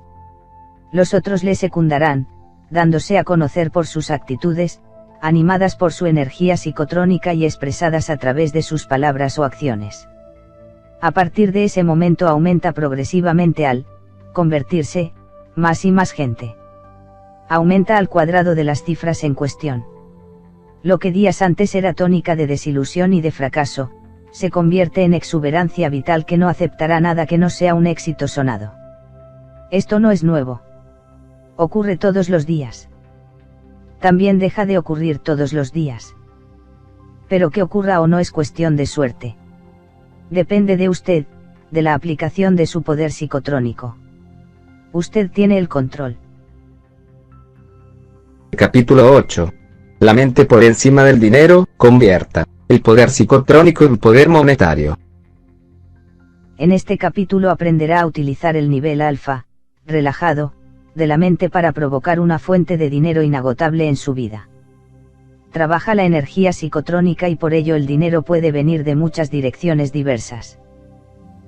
Speaker 1: Los otros le secundarán, dándose a conocer por sus actitudes, animadas por su energía psicotrónica y expresadas a través de sus palabras o acciones. A partir de ese momento aumenta progresivamente al convertirse, más y más gente. aumenta al cuadrado de las cifras en cuestión. Lo que días antes era tónica de desilusión y de fracaso, se convierte en exuberancia vital que no aceptará nada que no sea un éxito sonado. Esto no es nuevo. Ocurre todos los días. También deja de ocurrir todos los días. Pero que ocurra o no es cuestión de suerte. Depende de usted, de la aplicación de su poder psicotrónico. Usted tiene el control.
Speaker 2: Capítulo 8. La mente por encima del dinero, convierta el poder psicotrónico en poder monetario.
Speaker 1: En este capítulo aprenderá a utilizar el nivel alfa, relajado, de la mente para provocar una fuente de dinero inagotable en su vida. Trabaja la energía psicotrónica y por ello el dinero puede venir de muchas direcciones diversas.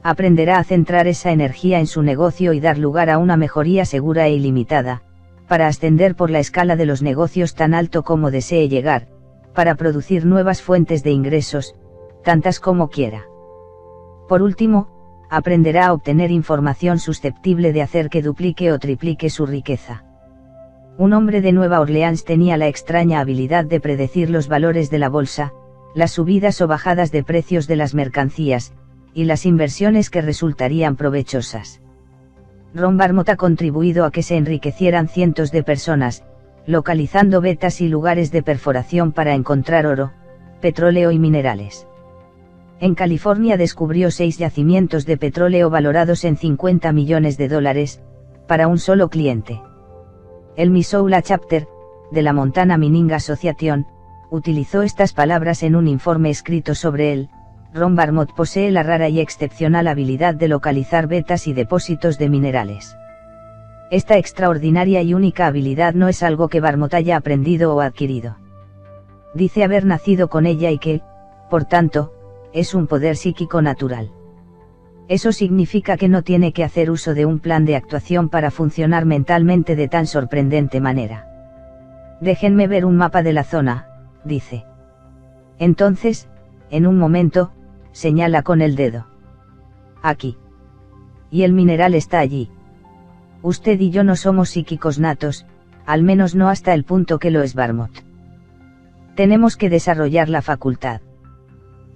Speaker 1: Aprenderá a centrar esa energía en su negocio y dar lugar a una mejoría segura e ilimitada, para ascender por la escala de los negocios tan alto como desee llegar, para producir nuevas fuentes de ingresos, tantas como quiera. Por último, aprenderá a obtener información susceptible de hacer que duplique o triplique su riqueza. Un hombre de Nueva Orleans tenía la extraña habilidad de predecir los valores de la bolsa, las subidas o bajadas de precios de las mercancías, y las inversiones que resultarían provechosas. Ron Barmot ha contribuido a que se enriquecieran cientos de personas, localizando vetas y lugares de perforación para encontrar oro, petróleo y minerales. En California descubrió 6 yacimientos de petróleo valorados en $50 millones, para un solo cliente. El Missoula Chapter, de la Montana Mining Association, utilizó estas palabras en un informe escrito sobre él. Ron Barmot posee la rara y excepcional habilidad de localizar vetas y depósitos de minerales. Esta extraordinaria y única habilidad no es algo que Barmot haya aprendido o adquirido. Dice haber nacido con ella y que, por tanto, es un poder psíquico natural. Eso significa que no tiene que hacer uso de un plan de actuación para funcionar mentalmente de tan sorprendente manera. Déjenme ver un mapa de la zona, dice. Entonces, en un momento, señala con el dedo. Aquí. Y el mineral está allí. Usted y yo no somos psíquicos natos, al menos no hasta el punto que lo es Barmot. Tenemos que desarrollar la facultad.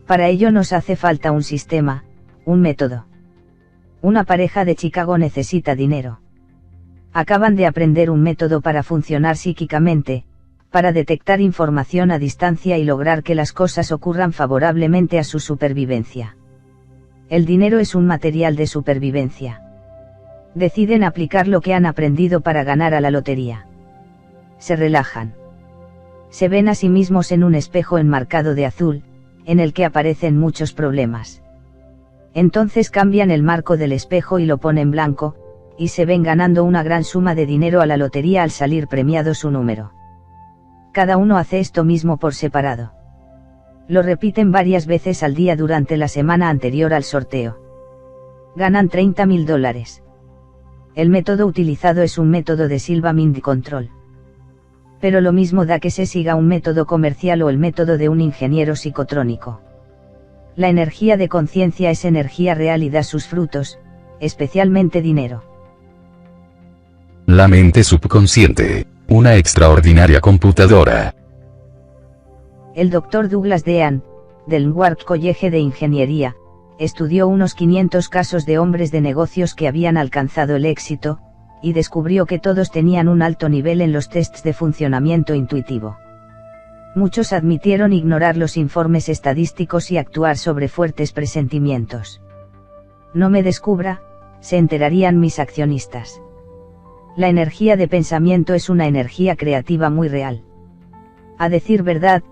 Speaker 1: Para ello nos hace falta un sistema, un método. Una pareja de Chicago necesita dinero. Acaban de aprender un método para funcionar psíquicamente, para detectar información a distancia y lograr que las cosas ocurran favorablemente a su supervivencia. El dinero es un material de supervivencia. Deciden aplicar lo que han aprendido para ganar a la lotería. Se relajan. Se ven a sí mismos en un espejo enmarcado de azul, en el que aparecen muchos problemas. Entonces cambian el marco del espejo y lo ponen blanco, y se ven ganando una gran suma de dinero a la lotería al salir premiado su número. Cada uno hace esto mismo por separado. Lo repiten varias veces al día durante la semana anterior al sorteo. Ganan $30.000. El método utilizado es un método de Silva Mind Control. Pero lo mismo da que se siga un método comercial o el método de un ingeniero psicotrónico. La energía de conciencia es energía real y da sus frutos, especialmente dinero.
Speaker 3: La mente subconsciente, una extraordinaria computadora.
Speaker 1: El Dr. Douglas Dean, del Newark College de Ingeniería, estudió unos 500 casos de hombres de negocios que habían alcanzado el éxito, y descubrió que todos tenían un alto nivel en los tests de funcionamiento intuitivo. Muchos admitieron ignorar los informes estadísticos y actuar sobre fuertes presentimientos. No me descubra, se enterarían mis accionistas. La energía de pensamiento es una energía creativa muy real. A decir verdad,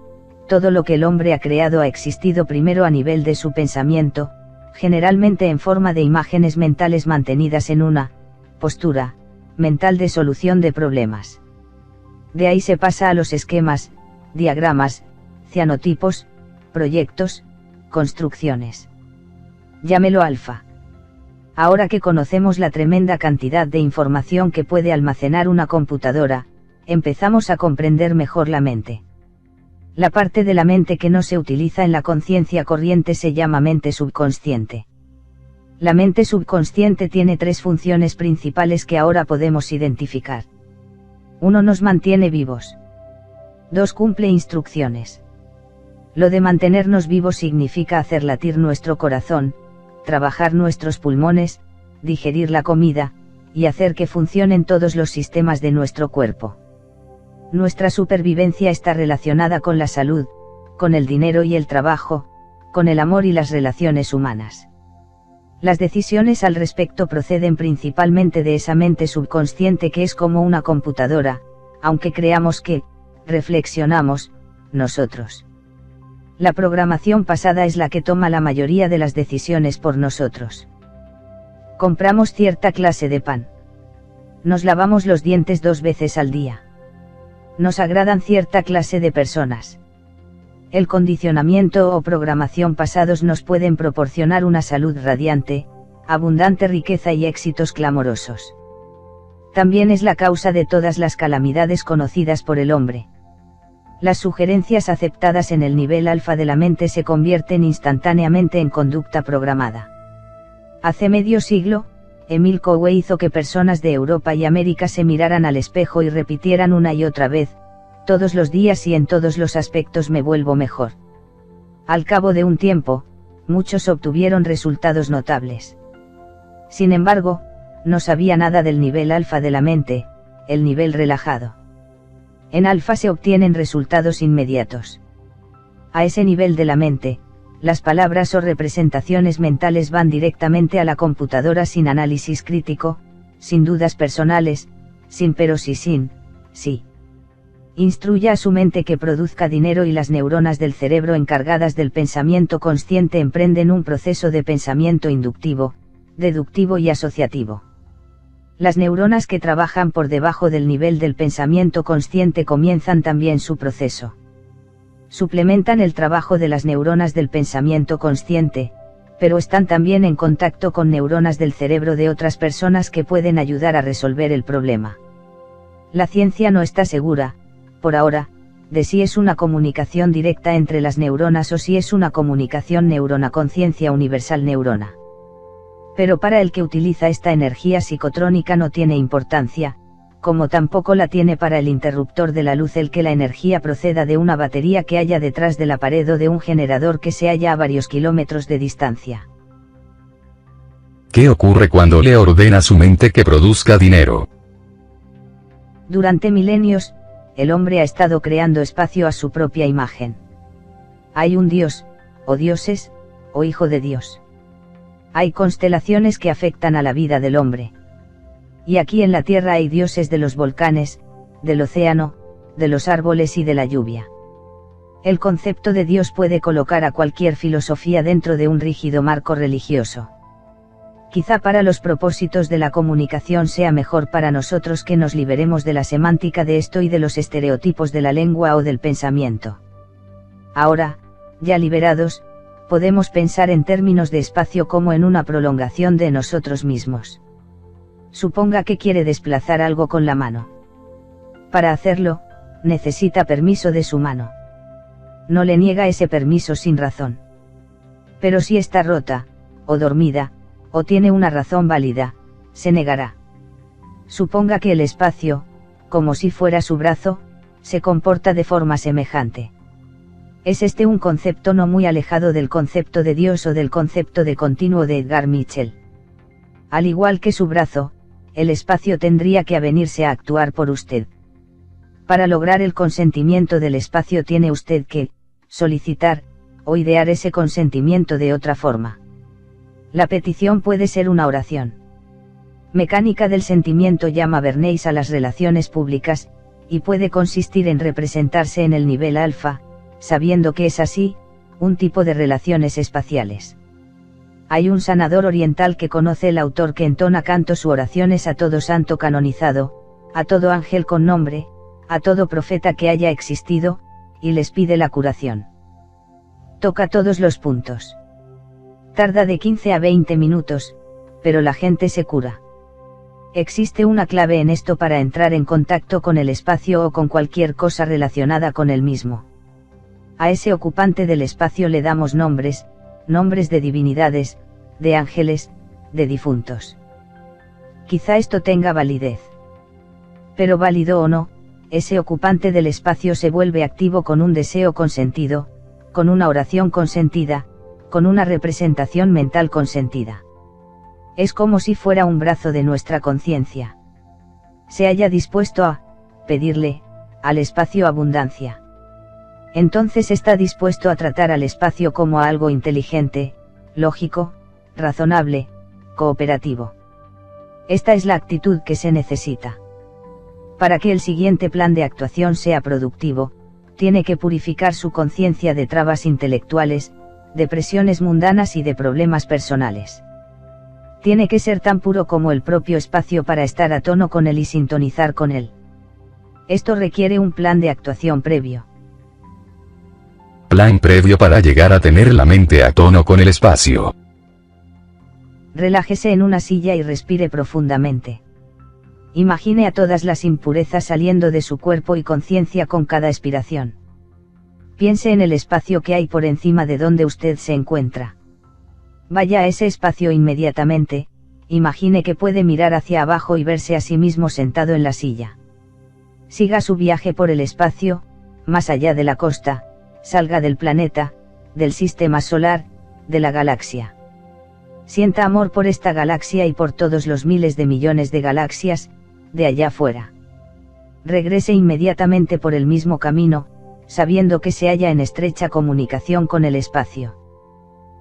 Speaker 1: todo lo que el hombre ha creado ha existido primero a nivel de su pensamiento, generalmente en forma de imágenes mentales mantenidas en una postura mental de solución de problemas. De ahí se pasa a los esquemas, diagramas, cianotipos, proyectos, construcciones. Llámelo alfa. Ahora que conocemos la tremenda cantidad de información que puede almacenar una computadora, empezamos a comprender mejor la mente. La parte de la mente que no se utiliza en la conciencia corriente se llama mente subconsciente. La mente subconsciente tiene 3 funciones principales que ahora podemos identificar. 1 nos mantiene vivos. 2 cumple instrucciones. Lo de mantenernos vivos significa hacer latir nuestro corazón, trabajar nuestros pulmones, digerir la comida, y hacer que funcionen todos los sistemas de nuestro cuerpo. Nuestra supervivencia está relacionada con la salud, con el dinero y el trabajo, con el amor y las relaciones humanas. Las decisiones al respecto proceden principalmente de esa mente subconsciente que es como una computadora, aunque creamos que, reflexionamos, nosotros. La programación pasada es la que toma la mayoría de las decisiones por nosotros. Compramos cierta clase de pan. Nos lavamos los dientes 2 veces al día. Nos agradan cierta clase de personas. El condicionamiento o programación pasados nos pueden proporcionar una salud radiante, abundante riqueza y éxitos clamorosos. También es la causa de todas las calamidades conocidas por el hombre. Las sugerencias aceptadas en el nivel alfa de la mente se convierten instantáneamente en conducta programada. Hace medio siglo, Emil Coué hizo que personas de Europa y América se miraran al espejo y repitieran una y otra vez: todos los días y en todos los aspectos me vuelvo mejor. Al cabo de un tiempo, muchos obtuvieron resultados notables. Sin embargo, no sabía nada del nivel alfa de la mente, el nivel relajado. En alfa se obtienen resultados inmediatos. A ese nivel de la mente, las palabras o representaciones mentales van directamente a la computadora sin análisis crítico, sin dudas personales, sin peros y sin sí. Instruya a su mente que produzca dinero y las neuronas del cerebro encargadas del pensamiento consciente emprenden un proceso de pensamiento inductivo, deductivo y asociativo. Las neuronas que trabajan por debajo del nivel del pensamiento consciente comienzan también su proceso. Suplementan el trabajo de las neuronas del pensamiento consciente, pero están también en contacto con neuronas del cerebro de otras personas que pueden ayudar a resolver el problema. La ciencia no está segura, por ahora, de si es una comunicación directa entre las neuronas o si es una comunicación neurona-conciencia universal neurona. Pero para el que utiliza esta energía psicotrónica no tiene importancia, como tampoco la tiene para el interruptor de la luz el que la energía proceda de una batería que haya detrás de la pared o de un generador que se halla a varios kilómetros de distancia.
Speaker 3: ¿Qué ocurre cuando le ordena a su mente que produzca dinero?
Speaker 1: Durante milenios, el hombre ha estado creando espacio a su propia imagen. Hay un Dios, o dioses, o hijo de Dios. Hay constelaciones que afectan a la vida del hombre. Y aquí en la Tierra hay dioses de los volcanes, del océano, de los árboles y de la lluvia. El concepto de Dios puede colocar a cualquier filosofía dentro de un rígido marco religioso. Quizá para los propósitos de la comunicación sea mejor para nosotros que nos liberemos de la semántica de esto y de los estereotipos de la lengua o del pensamiento. Ahora, ya liberados, podemos pensar en términos de espacio como en una prolongación de nosotros mismos. Suponga que quiere desplazar algo con la mano. Para hacerlo, necesita permiso de su mano. No le niega ese permiso sin razón. Pero si está rota, o dormida, o tiene una razón válida, se negará. Suponga que el espacio, como si fuera su brazo, se comporta de forma semejante. Es este un concepto no muy alejado del concepto de Dios o del concepto de continuo de Edgar Mitchell. Al igual que su brazo, el espacio tendría que avenirse a actuar por usted. Para lograr el consentimiento del espacio tiene usted que solicitar o idear ese consentimiento de otra forma. La petición puede ser una oración. Mecánica del sentimiento llama Bernays a las relaciones públicas, y puede consistir en representarse en el nivel alfa, sabiendo que es así, un tipo de relaciones espaciales. Hay un sanador oriental que conoce el autor que entona cantos u oraciones a todo santo canonizado, a todo ángel con nombre, a todo profeta que haya existido, y les pide la curación. Toca todos los puntos. Tarda de 15 a 20 minutos, pero la gente se cura. Existe una clave en esto para entrar en contacto con el espacio o con cualquier cosa relacionada con el mismo. A ese ocupante del espacio le damos nombres de divinidades, de ángeles, de difuntos. Quizá esto tenga validez. Pero válido o no, ese ocupante del espacio se vuelve activo con un deseo consentido, con una oración consentida, con una representación mental consentida. Es como si fuera un brazo de nuestra conciencia. Se halla dispuesto a pedirle al espacio abundancia. Entonces está dispuesto a tratar al espacio como a algo inteligente, lógico, razonable, cooperativo. Esta es la actitud que se necesita. Para que el siguiente plan de actuación sea productivo, tiene que purificar su conciencia de trabas intelectuales, de presiones mundanas y de problemas personales. Tiene que ser tan puro como el propio espacio para estar a tono con él y sintonizar con él. Esto requiere un plan de actuación previo.
Speaker 3: Plan previo para llegar a tener la mente a tono con el espacio.
Speaker 1: Relájese en una silla y respire profundamente. Imagine a todas las impurezas saliendo de su cuerpo y conciencia con cada expiración. Piense en el espacio que hay por encima de donde usted se encuentra. Vaya a ese espacio inmediatamente, imagine que puede mirar hacia abajo y verse a sí mismo sentado en la silla. Siga su viaje por el espacio, más allá de la costa, salga del planeta, del sistema solar, de la galaxia. Sienta amor por esta galaxia y por todos los miles de millones de galaxias, de allá afuera. Regrese inmediatamente por el mismo camino, sabiendo que se halla en estrecha comunicación con el espacio.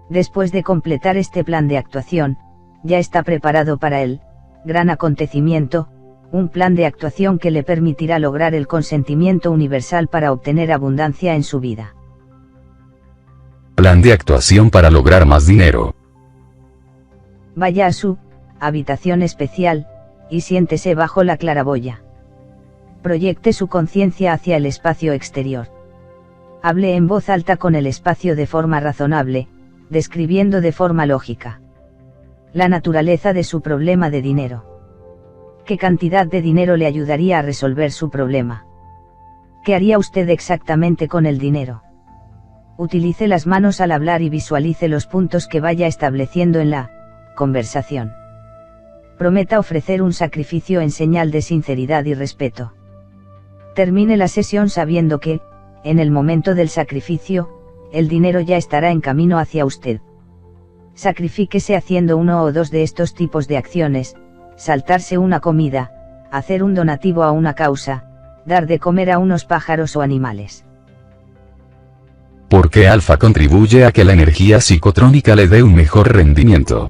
Speaker 1: Después de completar este plan de actuación, ya está preparado para el gran acontecimiento, un plan de actuación que le permitirá lograr el consentimiento universal para obtener abundancia en su vida.
Speaker 3: Plan de actuación para lograr más dinero.
Speaker 1: Vaya a su habitación especial, y siéntese bajo la claraboya. Proyecte su conciencia hacia el espacio exterior. Hable en voz alta con el espacio de forma razonable, describiendo de forma lógica la naturaleza de su problema de dinero. ¿Qué cantidad de dinero le ayudaría a resolver su problema? ¿Qué haría usted exactamente con el dinero? Utilice las manos al hablar y visualice los puntos que vaya estableciendo en la conversación. Prometa ofrecer un sacrificio en señal de sinceridad y respeto. Termine la sesión sabiendo que, en el momento del sacrificio, el dinero ya estará en camino hacia usted. Sacrifíquese haciendo uno o dos de estos tipos de acciones: saltarse una comida, hacer un donativo a una causa, dar de comer a unos pájaros o animales.
Speaker 3: ¿Por qué alfa contribuye a que la energía psicotrónica le dé un mejor rendimiento?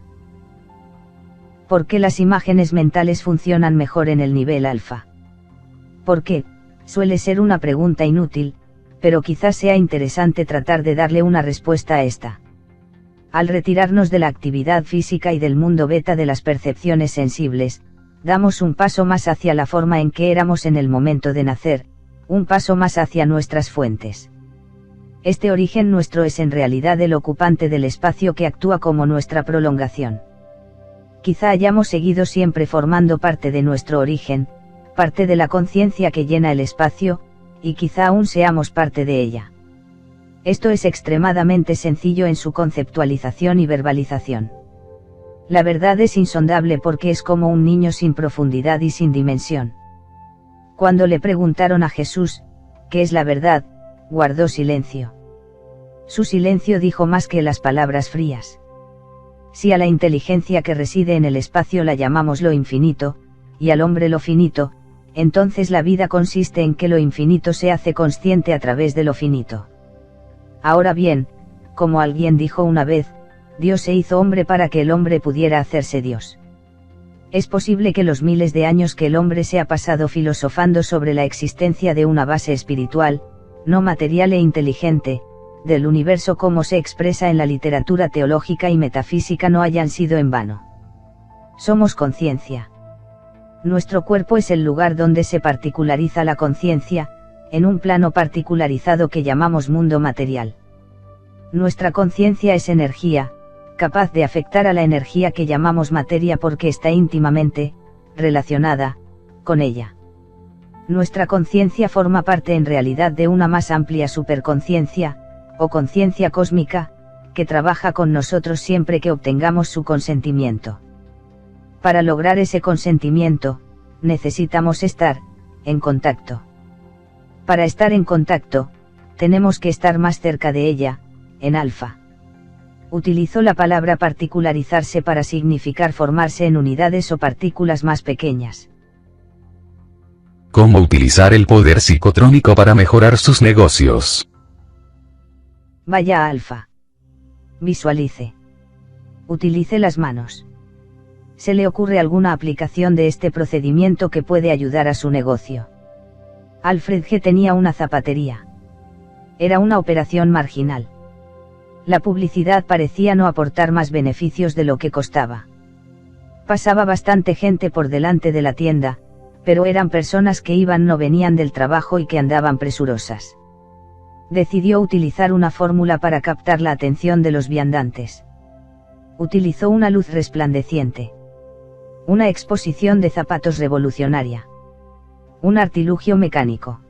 Speaker 1: ¿Por qué las imágenes mentales funcionan mejor en el nivel alfa? ¿Por qué? Suele ser una pregunta inútil, pero quizás sea interesante tratar de darle una respuesta a esta. Al retirarnos de la actividad física y del mundo beta de las percepciones sensibles, damos un paso más hacia la forma en que éramos en el momento de nacer, un paso más hacia nuestras fuentes. Este origen nuestro es en realidad el ocupante del espacio que actúa como nuestra prolongación. Quizá hayamos seguido siempre formando parte de nuestro origen, parte de la conciencia que llena el espacio, y quizá aún seamos parte de ella. Esto es extremadamente sencillo en su conceptualización y verbalización. La verdad es insondable porque es como un niño sin profundidad y sin dimensión. Cuando le preguntaron a Jesús, ¿qué es la verdad?, guardó silencio. Su silencio dijo más que las palabras frías. Si a la inteligencia que reside en el espacio la llamamos lo infinito, y al hombre lo finito, entonces la vida consiste en que lo infinito se hace consciente a través de lo finito. Ahora bien, como alguien dijo una vez, Dios se hizo hombre para que el hombre pudiera hacerse Dios. Es posible que los miles de años que el hombre se ha pasado filosofando sobre la existencia de una base espiritual, no material e inteligente, del universo como se expresa en la literatura teológica y metafísica no hayan sido en vano. Somos conciencia. Nuestro cuerpo es el lugar donde se particulariza la conciencia, en un plano particularizado que llamamos mundo material. Nuestra conciencia es energía, capaz de afectar a la energía que llamamos materia porque está íntimamente relacionada con ella. Nuestra conciencia forma parte en realidad de una más amplia superconciencia, o conciencia cósmica, que trabaja con nosotros siempre que obtengamos su consentimiento. Para lograr ese consentimiento, necesitamos estar en contacto. Para estar en contacto, tenemos que estar más cerca de ella, en alfa. Utilizó la palabra particularizarse para significar formarse en unidades o partículas más pequeñas.
Speaker 3: ¿Cómo utilizar el poder psicotrónico para mejorar sus negocios?
Speaker 1: Vaya a alfa. Visualice. Utilice las manos. ¿Se le ocurre alguna aplicación de este procedimiento que puede ayudar a su negocio? Alfred G. tenía una zapatería. Era una operación marginal. La publicidad parecía no aportar más beneficios de lo que costaba. Pasaba bastante gente por delante de la tienda, pero eran personas que iban no venían del trabajo y que andaban presurosas. Decidió utilizar una fórmula para captar la atención de los viandantes. Utilizó una luz resplandeciente. Una exposición de zapatos revolucionaria. Un artilugio mecánico.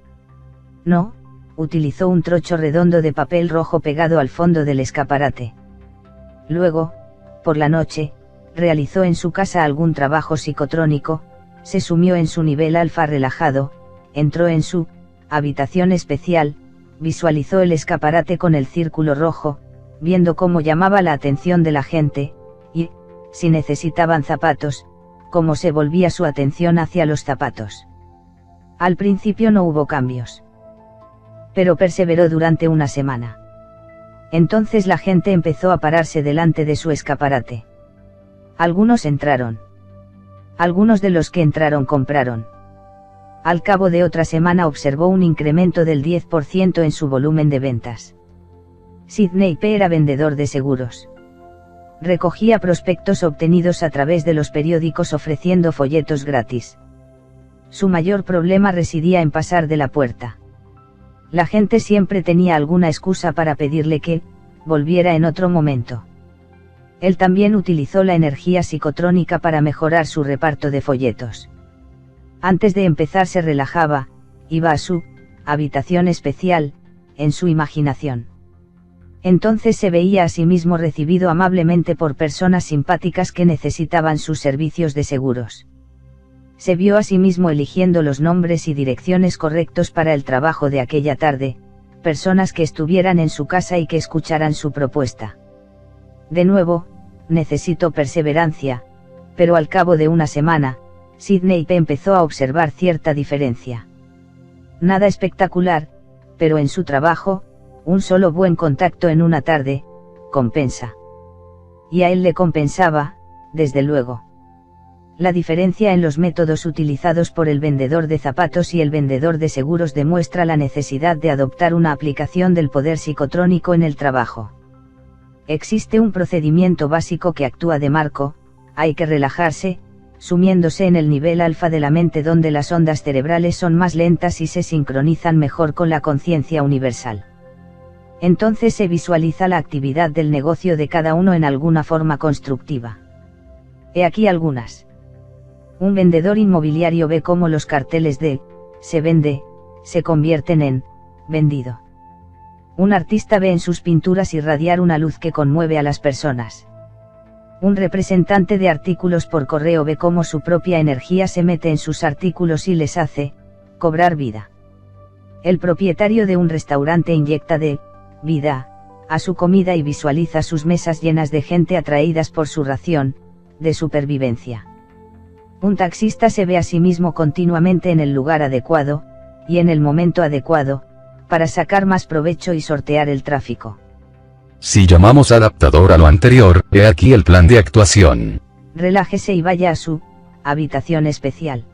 Speaker 1: No, utilizó un trocho redondo de papel rojo pegado al fondo del escaparate. Luego, por la noche, realizó en su casa algún trabajo psicotrónico, se sumió en su nivel alfa relajado, entró en su habitación especial, visualizó el escaparate con el círculo rojo, viendo cómo llamaba la atención de la gente, y, si necesitaban zapatos, cómo se volvía su atención hacia los zapatos. Al principio no hubo cambios. Pero perseveró durante una semana. Entonces la gente empezó a pararse delante de su escaparate. Algunos entraron. Algunos de los que entraron compraron. Al cabo de otra semana observó un incremento del 10% en su volumen de ventas. Sidney P. era vendedor de seguros. Recogía prospectos obtenidos a través de los periódicos ofreciendo folletos gratis. Su mayor problema residía en pasar de la puerta. La gente siempre tenía alguna excusa para pedirle que volviera en otro momento. Él también utilizó la energía psicotrónica para mejorar su reparto de folletos. Antes de empezar se relajaba, iba a su habitación especial, en su imaginación. Entonces se veía a sí mismo recibido amablemente por personas simpáticas que necesitaban sus servicios de seguros. Se vio a sí mismo eligiendo los nombres y direcciones correctos para el trabajo de aquella tarde, personas que estuvieran en su casa y que escucharan su propuesta. De nuevo, necesitó perseverancia, pero al cabo de una semana, Sidney P. empezó a observar cierta diferencia. Nada espectacular, pero en su trabajo, un solo buen contacto en una tarde, compensa. Y a él le compensaba, desde luego. La diferencia en los métodos utilizados por el vendedor de zapatos y el vendedor de seguros demuestra la necesidad de adoptar una aplicación del poder psicotrónico en el trabajo. Existe un procedimiento básico que actúa de marco: hay que relajarse, sumiéndose en el nivel alfa de la mente donde las ondas cerebrales son más lentas y se sincronizan mejor con la conciencia universal. Entonces se visualiza la actividad del negocio de cada uno en alguna forma constructiva. He aquí algunas. Un vendedor inmobiliario ve cómo los carteles de "se vende" se convierten en "vendido". Un artista ve en sus pinturas irradiar una luz que conmueve a las personas. Un representante de artículos por correo ve cómo su propia energía se mete en sus artículos y les hace cobrar vida. El propietario de un restaurante inyecta de vida a su comida y visualiza sus mesas llenas de gente atraídas por su ración de supervivencia. Un taxista se ve a sí mismo continuamente en el lugar adecuado, y en el momento adecuado, para sacar más provecho y sortear el tráfico.
Speaker 3: Si llamamos adaptador a lo anterior, he aquí el plan de actuación.
Speaker 1: Relájese y vaya a su habitación especial.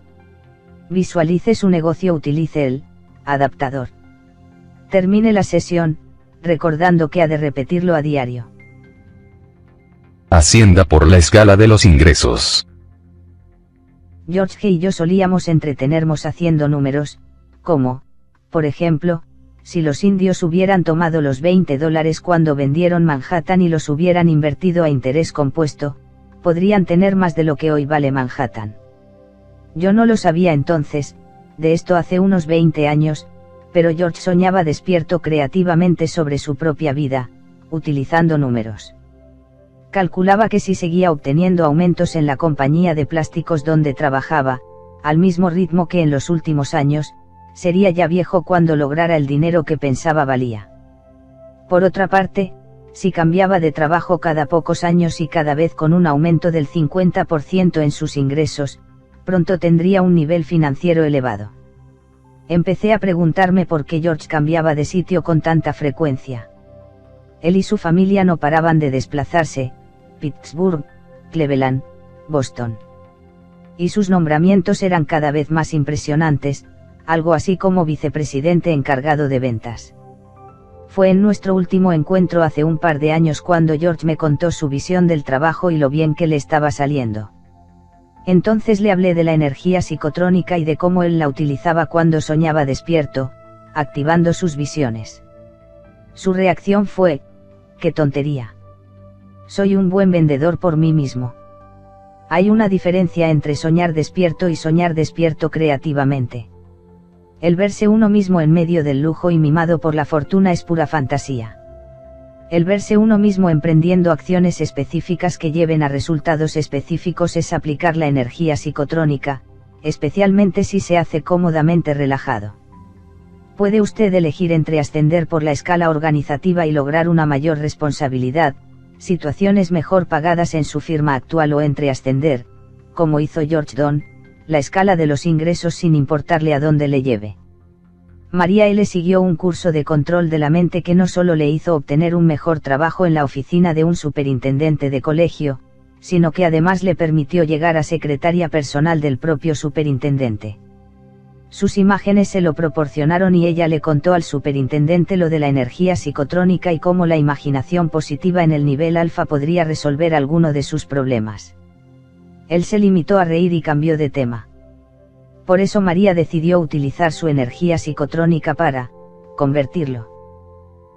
Speaker 1: Visualice su negocio, utilice el adaptador. Termine la sesión, recordando que ha de repetirlo a diario.
Speaker 3: Ascienda por la escala de los ingresos.
Speaker 1: George G. y yo solíamos entretenernos haciendo números, como, por ejemplo, si los indios hubieran tomado los $20 cuando vendieron Manhattan y los hubieran invertido a interés compuesto, podrían tener más de lo que hoy vale Manhattan. Yo no lo sabía entonces, de esto hace unos 20 años, pero George soñaba despierto creativamente sobre su propia vida, utilizando números. Calculaba que si seguía obteniendo aumentos en la compañía de plásticos donde trabajaba, al mismo ritmo que en los últimos años, sería ya viejo cuando lograra el dinero que pensaba valía. Por otra parte, si cambiaba de trabajo cada pocos años y cada vez con un aumento del 50% en sus ingresos, pronto tendría un nivel financiero elevado. Empecé a preguntarme por qué George cambiaba de sitio con tanta frecuencia. Él y su familia no paraban de desplazarse: Pittsburgh, Cleveland, Boston. Y sus nombramientos eran cada vez más impresionantes, algo así como vicepresidente encargado de ventas. Fue en nuestro último encuentro hace un par de años cuando George me contó su visión del trabajo y lo bien que le estaba saliendo. Entonces le hablé de la energía psicotrónica y de cómo él la utilizaba cuando soñaba despierto, activando sus visiones. Su reacción fue: ¡qué tontería! Soy un buen vendedor por mí mismo. Hay una diferencia entre soñar despierto y soñar despierto creativamente. El verse uno mismo en medio del lujo y mimado por la fortuna es pura fantasía. El verse uno mismo emprendiendo acciones específicas que lleven a resultados específicos es aplicar la energía psicotrónica, especialmente si se hace cómodamente relajado. Puede usted elegir entre ascender por la escala organizativa y lograr una mayor responsabilidad, situaciones mejor pagadas en su firma actual, o entre ascender, como hizo George Don, la escala de los ingresos sin importarle a dónde le lleve. María L. siguió un curso de control de la mente que no solo le hizo obtener un mejor trabajo en la oficina de un superintendente de colegio, sino que además le permitió llegar a secretaria personal del propio superintendente. Sus imágenes se lo proporcionaron y ella le contó al superintendente lo de la energía psicotrónica y cómo la imaginación positiva en el nivel alfa podría resolver alguno de sus problemas. Él se limitó a reír y cambió de tema. Por eso María decidió utilizar su energía psicotrónica para convertirlo.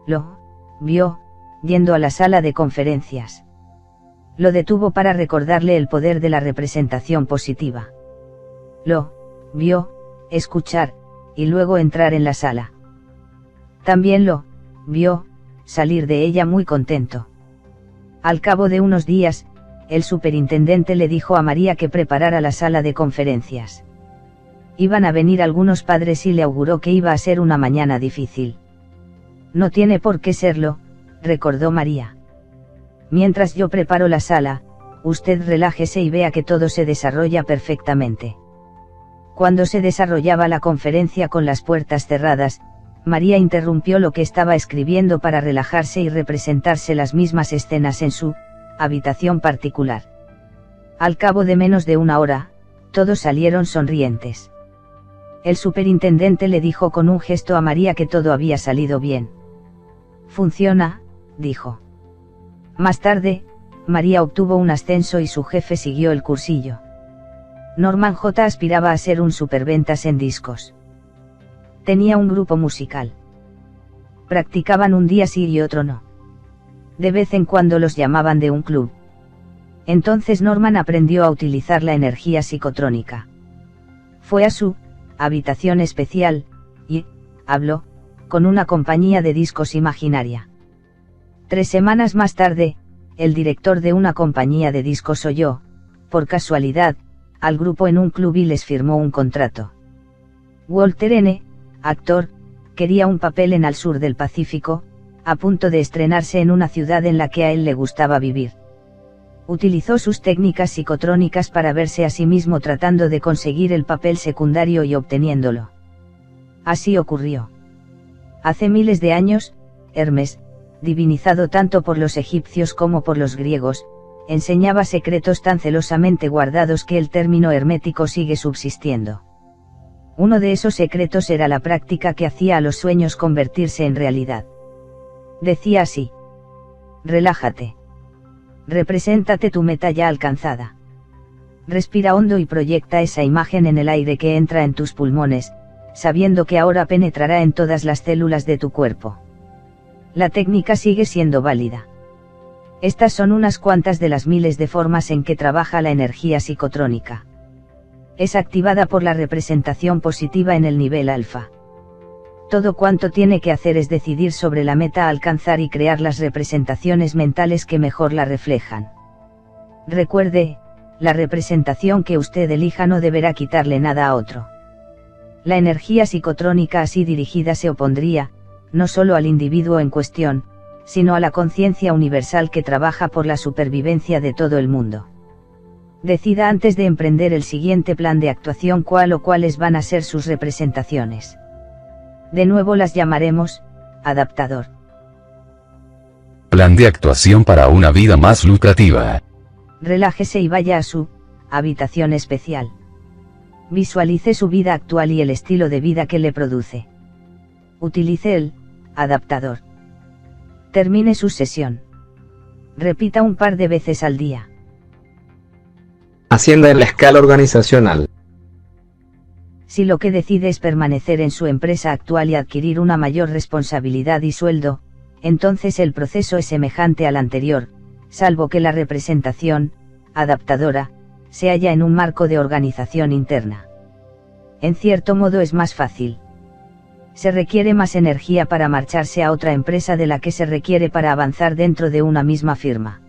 Speaker 1: Lo vio yendo a la sala de conferencias. Lo detuvo para recordarle el poder de la representación positiva. Lo vio escuchar y luego entrar en la sala. También lo vio salir de ella muy contento. Al cabo de unos días, el superintendente le dijo a María que preparara la sala de conferencias. Iban a venir algunos padres y le auguró que iba a ser una mañana difícil. No tiene por qué serlo, recordó María. Mientras yo preparo la sala, usted relájese y vea que todo se desarrolla perfectamente. Cuando se desarrollaba la conferencia con las puertas cerradas, María interrumpió lo que estaba escribiendo para relajarse y representarse las mismas escenas en su habitación particular. Al cabo de menos de una hora, todos salieron sonrientes. El superintendente le dijo con un gesto a María que todo había salido bien. «Funciona», dijo. Más tarde, María obtuvo un ascenso y su jefe siguió el cursillo. Norman J. aspiraba a ser un superventas en discos. Tenía un grupo musical. Practicaban un día sí y otro no. De vez en cuando los llamaban de un club. Entonces Norman aprendió a utilizar la energía psicotrónica. Fue a su habitación especial y habló con una compañía de discos imaginaria. 3 semanas más tarde, el director de una compañía de discos oyó, por casualidad, al grupo en un club y les firmó un contrato. Walter N., actor, quería un papel en Al Sur del Pacífico, a punto de estrenarse en una ciudad en la que a él le gustaba vivir. Utilizó sus técnicas psicotrónicas para verse a sí mismo tratando de conseguir el papel secundario y obteniéndolo. Así ocurrió. Hace miles de años, Hermes, divinizado tanto por los egipcios como por los griegos, enseñaba secretos tan celosamente guardados que el término hermético sigue subsistiendo. Uno de esos secretos era la práctica que hacía a los sueños convertirse en realidad. Decía así: relájate. Represéntate tu meta ya alcanzada. Respira hondo y proyecta esa imagen en el aire que entra en tus pulmones, sabiendo que ahora penetrará en todas las células de tu cuerpo. La técnica sigue siendo válida. Estas son unas cuantas de las miles de formas en que trabaja la energía psicotrónica. Es activada por la representación positiva en el nivel alfa. Todo cuanto tiene que hacer es decidir sobre la meta a alcanzar y crear las representaciones mentales que mejor la reflejan. Recuerde, la representación que usted elija no deberá quitarle nada a otro. La energía psicotrónica así dirigida se opondría, no solo al individuo en cuestión, sino a la conciencia universal que trabaja por la supervivencia de todo el mundo. Decida antes de emprender el siguiente plan de actuación cuál o cuáles van a ser sus representaciones. De nuevo las llamaremos, adaptador.
Speaker 3: Plan de actuación para una vida más lucrativa.
Speaker 1: Relájese y vaya a su habitación especial. Visualice su vida actual y el estilo de vida que le produce. Utilice el adaptador. Termine su sesión. Repita un par de veces al día.
Speaker 2: Hacienda en la escala organizacional.
Speaker 1: Si lo que decide es permanecer en su empresa actual y adquirir una mayor responsabilidad y sueldo, entonces el proceso es semejante al anterior, salvo que la representación adaptadora se halla en un marco de organización interna. En cierto modo es más fácil. Se requiere más energía para marcharse a otra empresa de la que se requiere para avanzar dentro de una misma firma.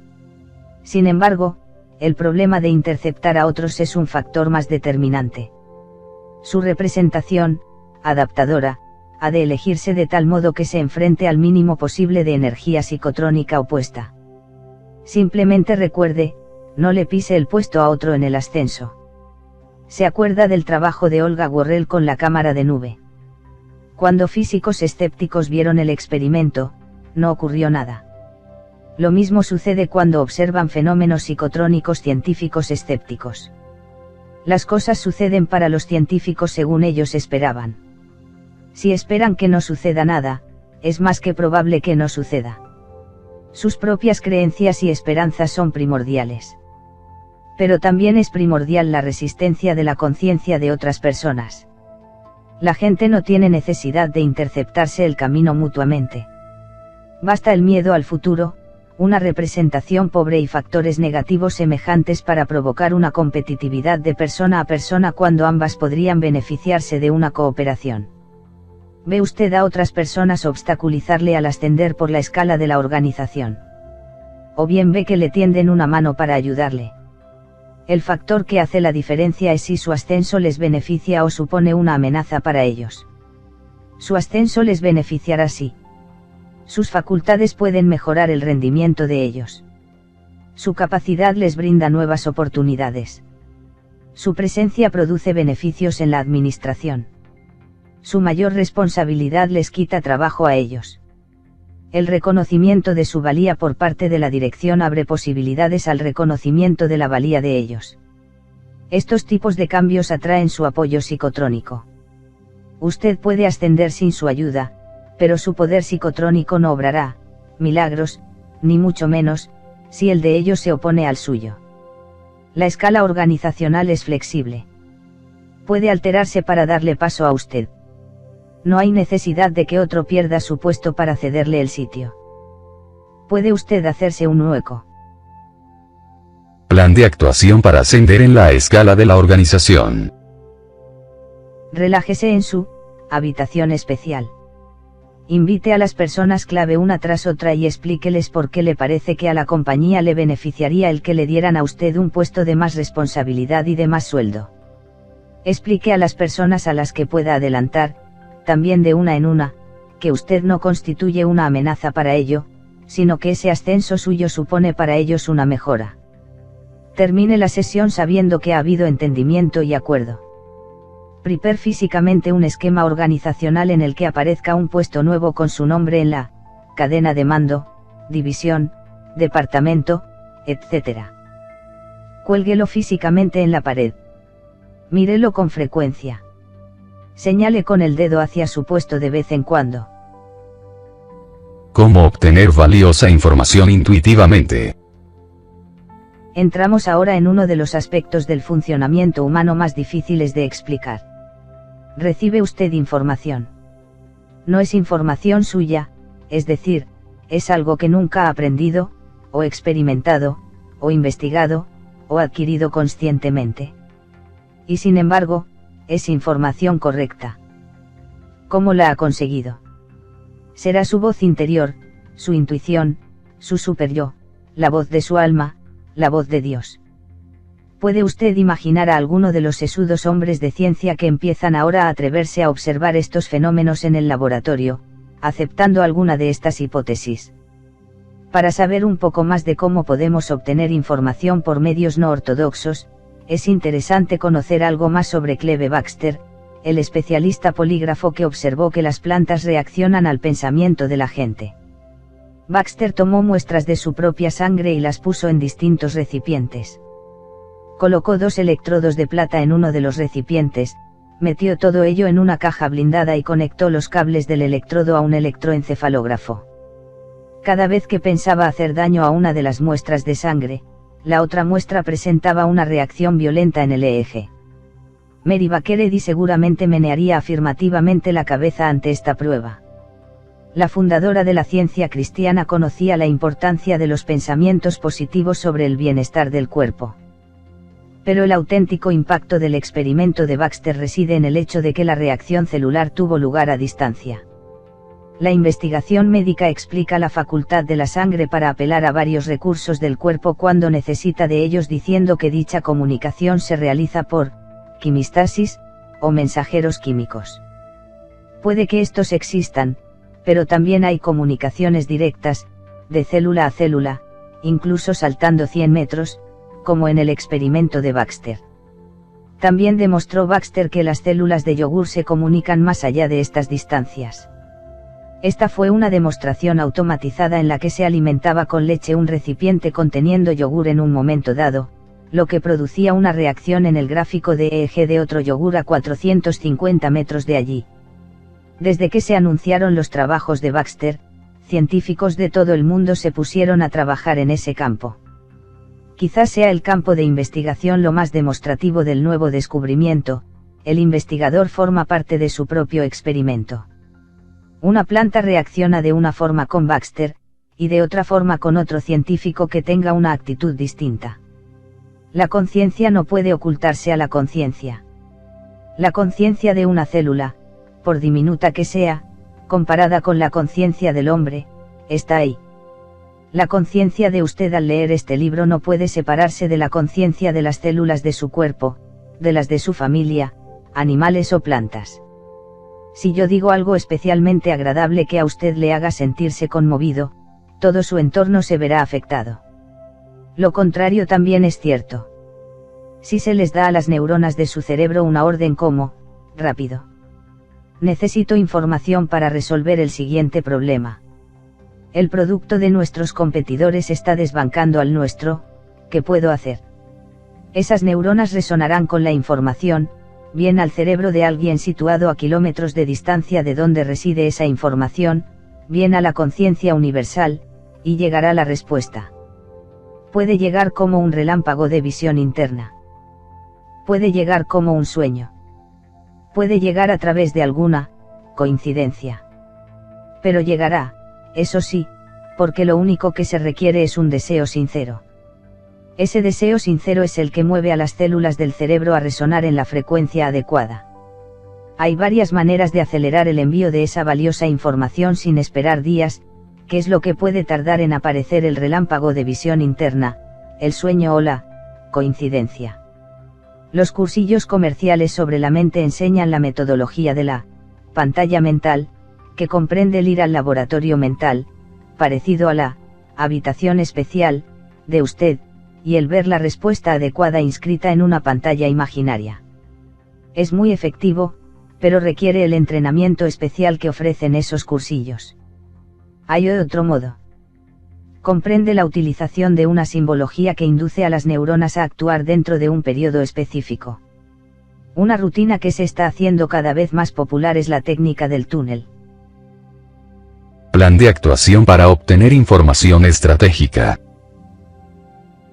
Speaker 1: Sin embargo, el problema de interceptar a otros es un factor más determinante. Su representación adaptadora ha de elegirse de tal modo que se enfrente al mínimo posible de energía psicotrónica opuesta. Simplemente recuerde, no le pise el puesto a otro en el ascenso. Se acuerda del trabajo de Olga Worrell con la cámara de nube. Cuando físicos escépticos vieron el experimento, no ocurrió nada. Lo mismo sucede cuando observan fenómenos psicotrónicos científicos escépticos. Las cosas suceden para los científicos según ellos esperaban. Si esperan que no suceda nada, es más que probable que no suceda. Sus propias creencias y esperanzas son primordiales. Pero también es primordial la resistencia de la conciencia de otras personas. La gente no tiene necesidad de interceptarse el camino mutuamente. Basta el miedo al futuro, una representación pobre y factores negativos semejantes para provocar una competitividad de persona a persona cuando ambas podrían beneficiarse de una cooperación. ¿Ve usted a otras personas obstaculizarle al ascender por la escala de la organización? ¿O bien ve que le tienden una mano para ayudarle? El factor que hace la diferencia es si su ascenso les beneficia o supone una amenaza para ellos. Su ascenso les beneficiará si sus facultades pueden mejorar el rendimiento de ellos. Su capacidad les brinda nuevas oportunidades. Su presencia produce beneficios en la administración. Su mayor responsabilidad les quita trabajo a ellos. El reconocimiento de su valía por parte de la dirección abre posibilidades al reconocimiento de la valía de ellos. Estos tipos de cambios atraen su apoyo psicotrónico. Usted puede ascender sin su ayuda, pero su poder psicotrónico no obrará milagros, ni mucho menos, si el de ellos se opone al suyo. La escala organizacional es flexible. Puede alterarse para darle paso a usted. No hay necesidad de que otro pierda su puesto para cederle el sitio. Puede usted hacerse un hueco.
Speaker 3: Plan de actuación para ascender en la escala de la organización.
Speaker 1: Relájese en su habitación especial. Invite a las personas clave una tras otra y explíqueles por qué le parece que a la compañía le beneficiaría el que le dieran a usted un puesto de más responsabilidad y de más sueldo. Explique a las personas a las que pueda adelantar, también de una en una, que usted no constituye una amenaza para ello, sino que ese ascenso suyo supone para ellos una mejora. Termine la sesión sabiendo que ha habido entendimiento y acuerdo. Prepare físicamente un esquema organizacional en el que aparezca un puesto nuevo con su nombre en la cadena de mando, división, departamento, etc. Cuélguelo físicamente en la pared. Mírelo con frecuencia. Señale con el dedo hacia su puesto de vez en cuando.
Speaker 3: ¿Cómo obtener valiosa información intuitivamente?
Speaker 1: Entramos ahora en uno de los aspectos del funcionamiento humano más difíciles de explicar. Recibe usted información. No es información suya, es decir, es algo que nunca ha aprendido, o experimentado, o investigado, o adquirido conscientemente. Y sin embargo, es información correcta. ¿Cómo la ha conseguido? Será su voz interior, su intuición, su superyo, la voz de su alma, la voz de Dios. ¿Puede usted imaginar a alguno de los sesudos hombres de ciencia que empiezan ahora a atreverse a observar estos fenómenos en el laboratorio, aceptando alguna de estas hipótesis? Para saber un poco más de cómo podemos obtener información por medios no ortodoxos, es interesante conocer algo más sobre Cleve Backster, el especialista polígrafo que observó que las plantas reaccionan al pensamiento de la gente. Backster tomó muestras de su propia sangre y las puso en distintos recipientes. Colocó 2 electrodos de plata en uno de los recipientes, metió todo ello en una caja blindada y conectó los cables del electrodo a un electroencefalógrafo. Cada vez que pensaba hacer daño a una de las muestras de sangre, la otra muestra presentaba una reacción violenta en el EEG. Mary Baker Eddy seguramente menearía afirmativamente la cabeza ante esta prueba. La fundadora de la ciencia cristiana conocía la importancia de los pensamientos positivos sobre el bienestar del cuerpo. Pero el auténtico impacto del experimento de Backster reside en el hecho de que la reacción celular tuvo lugar a distancia. La investigación médica explica la facultad de la sangre para apelar a varios recursos del cuerpo cuando necesita de ellos, diciendo que dicha comunicación se realiza por quimistasis o mensajeros químicos. Puede que estos existan, pero también hay comunicaciones directas, de célula a célula, incluso saltando 100 metros, como en el experimento de Backster. También demostró Backster que las células de yogur se comunican más allá de estas distancias. Esta fue una demostración automatizada en la que se alimentaba con leche un recipiente conteniendo yogur en un momento dado, lo que producía una reacción en el gráfico de EEG de otro yogur a 450 metros de allí. Desde que se anunciaron los trabajos de Backster, científicos de todo el mundo se pusieron a trabajar en ese campo. Quizás sea el campo de investigación lo más demostrativo del nuevo descubrimiento. El investigador forma parte de su propio experimento. Una planta reacciona de una forma con Backster, y de otra forma con otro científico que tenga una actitud distinta. La conciencia no puede ocultarse a la conciencia. La conciencia de una célula, por diminuta que sea, comparada con la conciencia del hombre, está ahí. La conciencia de usted al leer este libro no puede separarse de la conciencia de las células de su cuerpo, de las de su familia, animales o plantas. Si yo digo algo especialmente agradable que a usted le haga sentirse conmovido, todo su entorno se verá afectado. Lo contrario también es cierto. Si se les da a las neuronas de su cerebro una orden como, rápido. Necesito información para resolver el siguiente problema. El producto de nuestros competidores está desbancando al nuestro, ¿qué puedo hacer? Esas neuronas resonarán con la información, bien al cerebro de alguien situado a kilómetros de distancia de donde reside esa información, bien a la conciencia universal, y llegará la respuesta. Puede llegar como un relámpago de visión interna. Puede llegar como un sueño. Puede llegar a través de alguna coincidencia. Pero llegará, eso sí, porque lo único que se requiere es un deseo sincero. Ese deseo sincero es el que mueve a las células del cerebro a resonar en la frecuencia adecuada. Hay varias maneras de acelerar el envío de esa valiosa información sin esperar días, que es lo que puede tardar en aparecer el relámpago de visión interna, el sueño o la coincidencia. Los cursillos comerciales sobre la mente enseñan la metodología de la pantalla mental, que comprende el ir al laboratorio mental, parecido a la habitación especial de usted, y el ver la respuesta adecuada inscrita en una pantalla imaginaria. Es muy efectivo, pero requiere el entrenamiento especial que ofrecen esos cursillos. Hay otro modo. Comprende la utilización de una simbología que induce a las neuronas a actuar dentro de un periodo específico. Una rutina que se está haciendo cada vez más popular es la técnica del túnel.
Speaker 3: Plan de actuación para obtener información estratégica.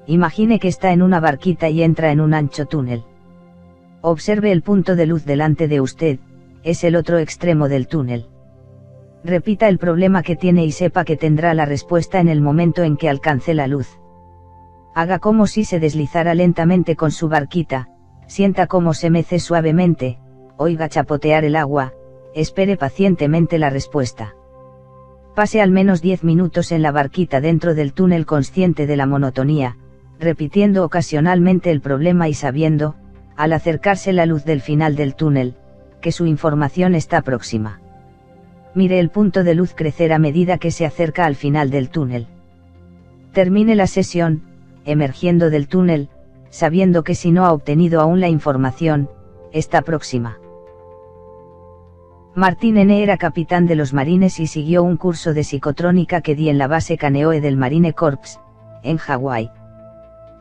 Speaker 1: Imagine que está en una barquita y entra en un ancho túnel. Observe el punto de luz delante de usted, es el otro extremo del túnel. Repita el problema que tiene y sepa que tendrá la respuesta en el momento en que alcance la luz. Haga como si se deslizara lentamente con su barquita, sienta cómo se mece suavemente, oiga chapotear el agua, espere pacientemente la respuesta. Pase al menos 10 minutos en la barquita dentro del túnel consciente de la monotonía, repitiendo ocasionalmente el problema y sabiendo, al acercarse la luz del final del túnel, que su información está próxima. Mire el punto de luz crecer a medida que se acerca al final del túnel. Termine la sesión, emergiendo del túnel, sabiendo que si no ha obtenido aún la información, está próxima. Martin N. era capitán de los marines y siguió un curso de psicotrónica que di en la base Kaneohe del Marine Corps, en Hawái.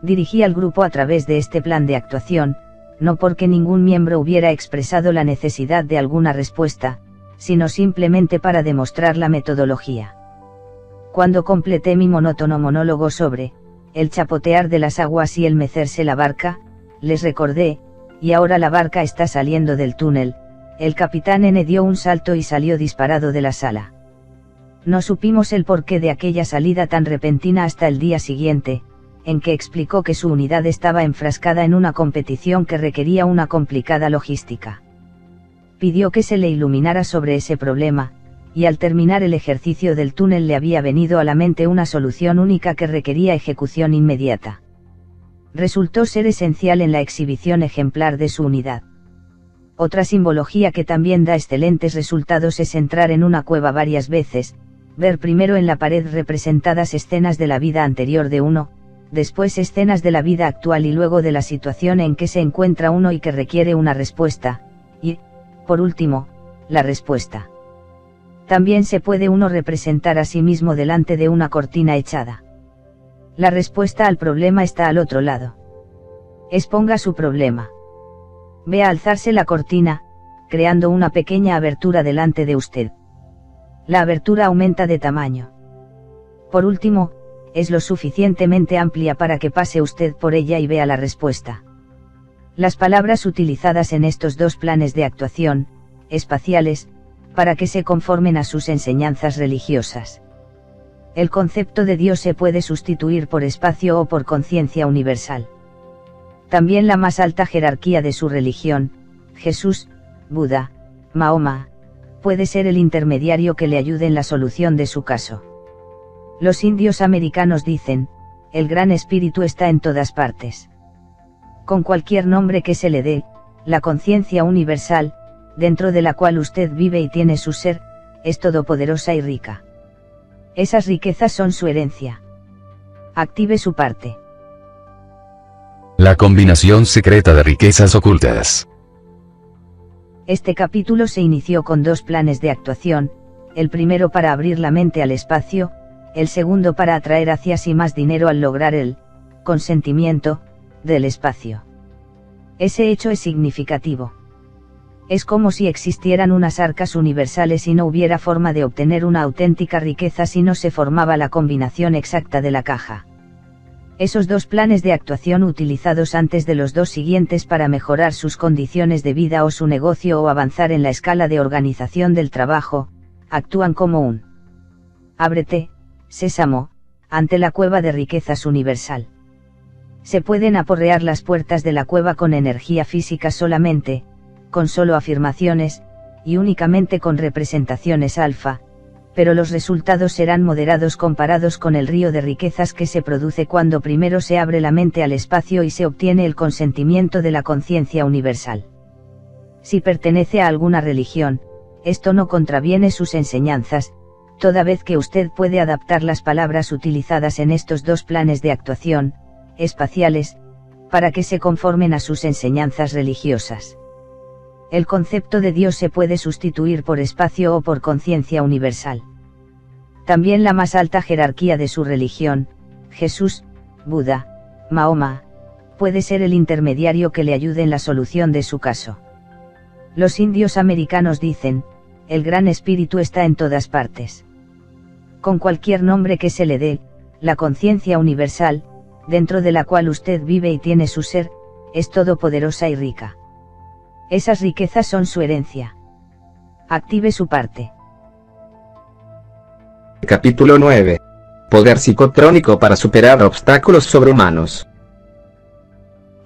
Speaker 1: Dirigí al grupo a través de este plan de actuación, no porque ningún miembro hubiera expresado la necesidad de alguna respuesta, sino simplemente para demostrar la metodología. Cuando completé mi monótono monólogo sobre el chapotear de las aguas y el mecerse la barca, les recordé, y ahora la barca está saliendo del túnel. El capitán N dio un salto y salió disparado de la sala. No supimos el porqué de aquella salida tan repentina hasta el día siguiente, en que explicó que su unidad estaba enfrascada en una competición que requería una complicada logística. Pidió que se le iluminara sobre ese problema, y al terminar el ejercicio del túnel le había venido a la mente una solución única que requería ejecución inmediata. Resultó ser esencial en la exhibición ejemplar de su unidad. Otra simbología que también da excelentes resultados es entrar en una cueva varias veces, ver primero en la pared representadas escenas de la vida anterior de uno, después escenas de la vida actual y luego de la situación en que se encuentra uno y que requiere una respuesta, y, por último, la respuesta. También se puede uno representar a sí mismo delante de una cortina echada. La respuesta al problema está al otro lado. Exponga su problema. Vea alzarse la cortina, creando una pequeña abertura delante de usted. La abertura aumenta de tamaño. Por último, es lo suficientemente amplia para que pase usted por ella y vea la respuesta. Las palabras utilizadas en estos dos planes de actuación, espaciales, para que se conformen a sus enseñanzas religiosas. El concepto de Dios se puede sustituir por espacio o por conciencia universal. También la más alta jerarquía de su religión, Jesús, Buda, Mahoma, puede ser el intermediario que le ayude en la solución de su caso. Los indios americanos dicen, el Gran Espíritu está en todas partes. Con cualquier nombre que se le dé, la conciencia universal, dentro de la cual usted vive y tiene su ser, es todopoderosa y rica. Esas riquezas son su herencia. Active su parte.
Speaker 3: La combinación secreta de riquezas ocultas.
Speaker 1: Este capítulo se inició con dos planes de actuación, el primero para abrir la mente al espacio, el segundo para atraer hacia sí más dinero al lograr el consentimiento del espacio. Ese hecho es significativo. Es como si existieran unas arcas universales y no hubiera forma de obtener una auténtica riqueza si no se formaba la combinación exacta de la caja. Esos dos planes de actuación utilizados antes de los dos siguientes para mejorar sus condiciones de vida o su negocio o avanzar en la escala de organización del trabajo, actúan como un ábrete, sésamo, ante la cueva de riquezas universal. Se pueden aporrear las puertas de la cueva con energía física solamente, con solo afirmaciones, y únicamente con representaciones alfa, pero los resultados serán moderados comparados con el río de riquezas que se produce cuando primero se abre la mente al espacio y se obtiene el consentimiento de la conciencia universal. Si pertenece a alguna religión, esto no contraviene sus enseñanzas, toda vez que usted puede adaptar las palabras utilizadas en estos dos planes de actuación, espaciales, para que se conformen a sus enseñanzas religiosas. El concepto de Dios se puede sustituir por espacio o por conciencia universal. También la más alta jerarquía de su religión, Jesús, Buda, Mahoma, puede ser el intermediario que le ayude en la solución de su caso. Los indios americanos dicen, el Gran Espíritu está en todas partes. Con cualquier nombre que se le dé, la conciencia universal, dentro de la cual usted vive y tiene su ser, es todopoderosa y rica. Esas riquezas son su herencia. Active su parte.
Speaker 2: Capítulo 9. Poder psicotrónico para superar obstáculos sobrehumanos.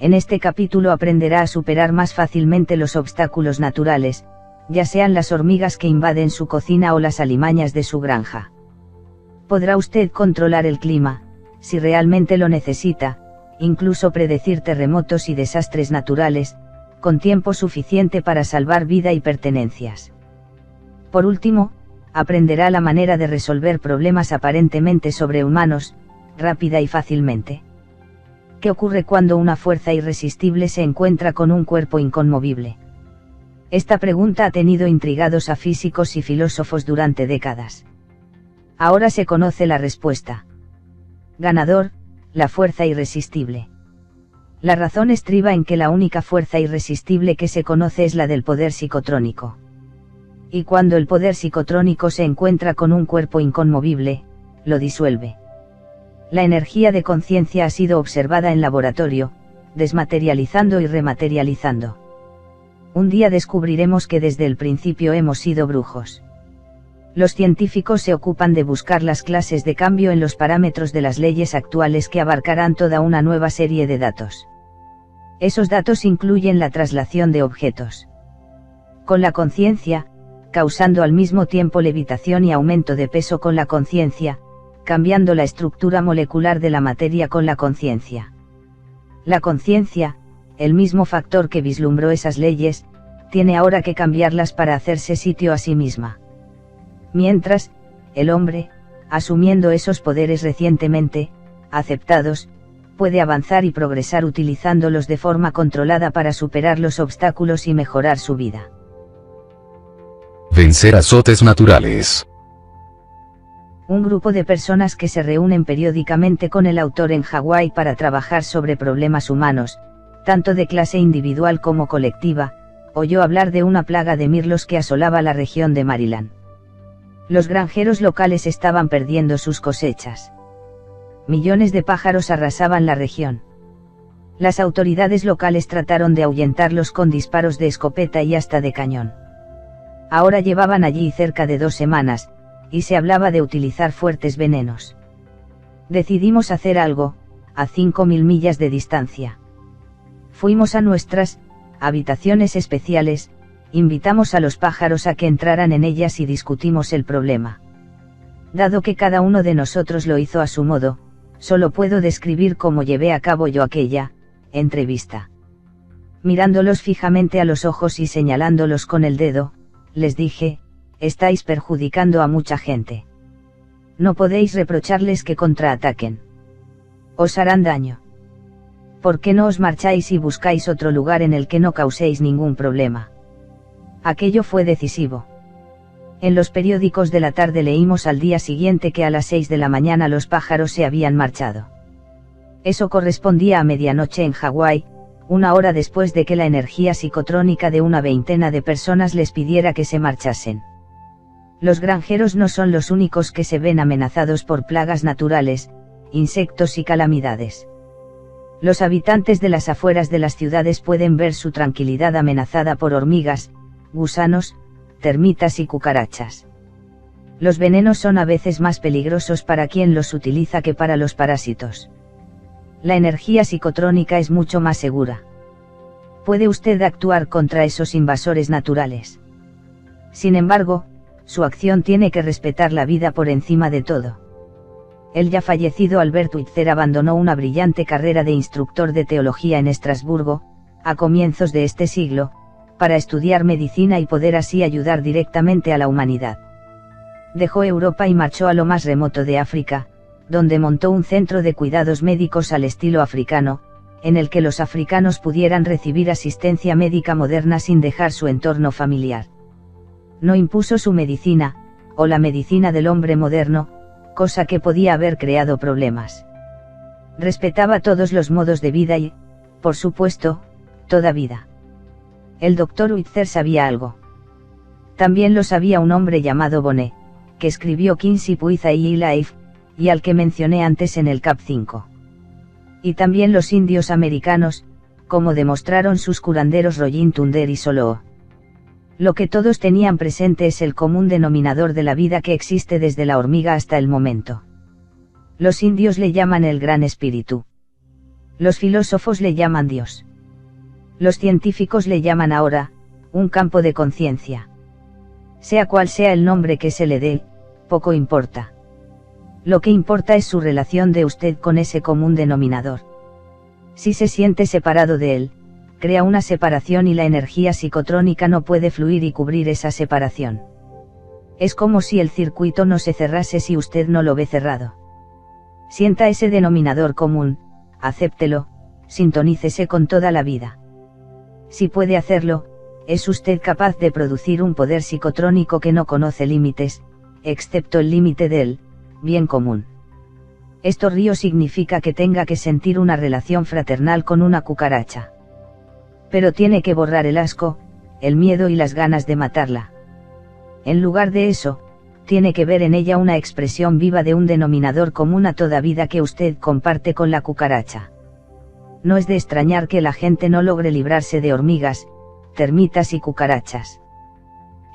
Speaker 1: En este capítulo aprenderá a superar más fácilmente los obstáculos naturales, ya sean las hormigas que invaden su cocina o las alimañas de su granja. Podrá usted controlar el clima, si realmente lo necesita, incluso predecir terremotos y desastres naturales, con tiempo suficiente para salvar vida y pertenencias. Por último, aprenderá la manera de resolver problemas aparentemente sobrehumanos, rápida y fácilmente. ¿Qué ocurre cuando una fuerza irresistible se encuentra con un cuerpo inconmovible? Esta pregunta ha tenido intrigados a físicos y filósofos durante décadas. Ahora se conoce la respuesta. Ganador, la fuerza irresistible. La razón estriba en que la única fuerza irresistible que se conoce es la del poder psicotrónico. Y cuando el poder psicotrónico se encuentra con un cuerpo inconmovible, lo disuelve. La energía de conciencia ha sido observada en laboratorio, desmaterializando y rematerializando. Un día descubriremos que desde el principio hemos sido brujos. Los científicos se ocupan de buscar las clases de cambio en los parámetros de las leyes actuales que abarcarán toda una nueva serie de datos. Esos datos incluyen la traslación de objetos. Con la conciencia, causando al mismo tiempo levitación y aumento de peso con la conciencia, cambiando la estructura molecular de la materia con la conciencia. La conciencia, el mismo factor que vislumbró esas leyes, tiene ahora que cambiarlas para hacerse sitio a sí misma. Mientras, el hombre, asumiendo esos poderes recientemente aceptados, puede avanzar y progresar utilizándolos de forma controlada para superar los obstáculos y mejorar su vida.
Speaker 3: Vencer azotes naturales.
Speaker 1: Un grupo de personas que se reúnen periódicamente con el autor en Hawái para trabajar sobre problemas humanos, tanto de clase individual como colectiva, oyó hablar de una plaga de mirlos que asolaba la región de Maryland. Los granjeros locales estaban perdiendo sus cosechas. Millones de pájaros arrasaban la región. Las autoridades locales trataron de ahuyentarlos con disparos de escopeta y hasta de cañón. Ahora llevaban allí cerca de 2 semanas, y se hablaba de utilizar fuertes venenos. Decidimos hacer algo, a 5.000 millas de distancia. Fuimos a nuestras habitaciones especiales, invitamos a los pájaros a que entraran en ellas y discutimos el problema. Dado que cada uno de nosotros lo hizo a su modo, solo puedo describir cómo llevé a cabo yo aquella entrevista. Mirándolos fijamente a los ojos y señalándolos con el dedo, les dije: estáis perjudicando a mucha gente. No podéis reprocharles que contraataquen. Os harán daño. ¿Por qué no os marcháis y buscáis otro lugar en el que no causéis ningún problema? Aquello fue decisivo. En los periódicos de la tarde leímos al día siguiente que a las 6 de la mañana los pájaros se habían marchado. Eso correspondía a medianoche en Hawái, 1 hora después de que la energía psicotrónica de una veintena de personas les pidiera que se marchasen. Los granjeros no son los únicos que se ven amenazados por plagas naturales, insectos y calamidades. Los habitantes de las afueras de las ciudades pueden ver su tranquilidad amenazada por hormigas, gusanos, termitas y cucarachas. Los venenos son a veces más peligrosos para quien los utiliza que para los parásitos. La energía psicotrónica es mucho más segura. Puede usted actuar contra esos invasores naturales. Sin embargo, su acción tiene que respetar la vida por encima de todo. El ya fallecido Albert Schweitzer abandonó una brillante carrera de instructor de teología en Estrasburgo, a comienzos de este siglo, para estudiar medicina y poder así ayudar directamente a la humanidad. Dejó Europa y marchó a lo más remoto de África, donde montó un centro de cuidados médicos al estilo africano, en el que los africanos pudieran recibir asistencia médica moderna sin dejar su entorno familiar. No impuso su medicina, o la medicina del hombre moderno, cosa que podía haber creado problemas. Respetaba todos los modos de vida y, por supuesto, toda vida. El Dr. Schweitzer sabía algo. También lo sabía un hombre llamado Bonnet, que escribió King's With a Life, y al que mencioné antes en el Cap 5. Y también los indios americanos, como demostraron sus curanderos Rollin Tunder y Soloo. Lo que todos tenían presente es el común denominador de la vida que existe desde la hormiga hasta el momento. Los indios le llaman el Gran Espíritu. Los filósofos le llaman Dios. Los científicos le llaman ahora, un campo de conciencia. Sea cual sea el nombre que se le dé, poco importa. Lo que importa es su relación de usted con ese común denominador. Si se siente separado de él, crea una separación y la energía psicotrónica no puede fluir y cubrir esa separación. Es como si el circuito no se cerrase si usted no lo ve cerrado. Sienta ese denominador común, acéptelo, sintonícese con toda la vida. Si puede hacerlo, es usted capaz de producir un poder psicotrónico que no conoce límites, excepto el límite del bien común. Esto río significa que tenga que sentir una relación fraternal con una cucaracha. Pero tiene que borrar el asco, el miedo y las ganas de matarla. En lugar de eso, tiene que ver en ella una expresión viva de un denominador común a toda vida que usted comparte con la cucaracha. No es de extrañar que la gente no logre librarse de hormigas, termitas y cucarachas.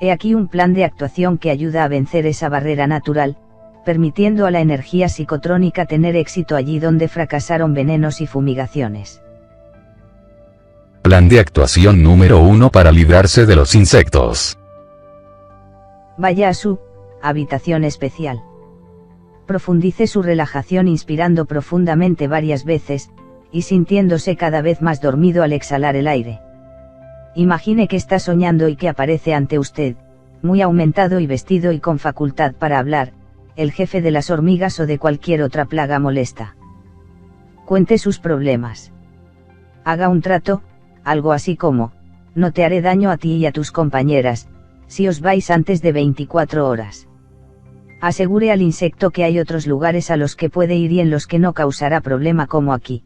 Speaker 1: He aquí un plan de actuación que ayuda a vencer esa barrera natural, permitiendo a la energía psicotrónica tener éxito allí donde fracasaron venenos y fumigaciones.
Speaker 3: Plan de actuación número 1 para librarse de los insectos.
Speaker 1: Vaya a su habitación especial. Profundice su relajación inspirando profundamente varias veces, y sintiéndose cada vez más dormido al exhalar el aire. Imagine que está soñando y que aparece ante usted, muy aumentado y vestido y con facultad para hablar, el jefe de las hormigas o de cualquier otra plaga molesta. Cuente sus problemas. Haga un trato, algo así como, no te haré daño a ti y a tus compañeras, si os vais antes de 24 horas. Asegure al insecto que hay otros lugares a los que puede ir y en los que no causará problema como aquí.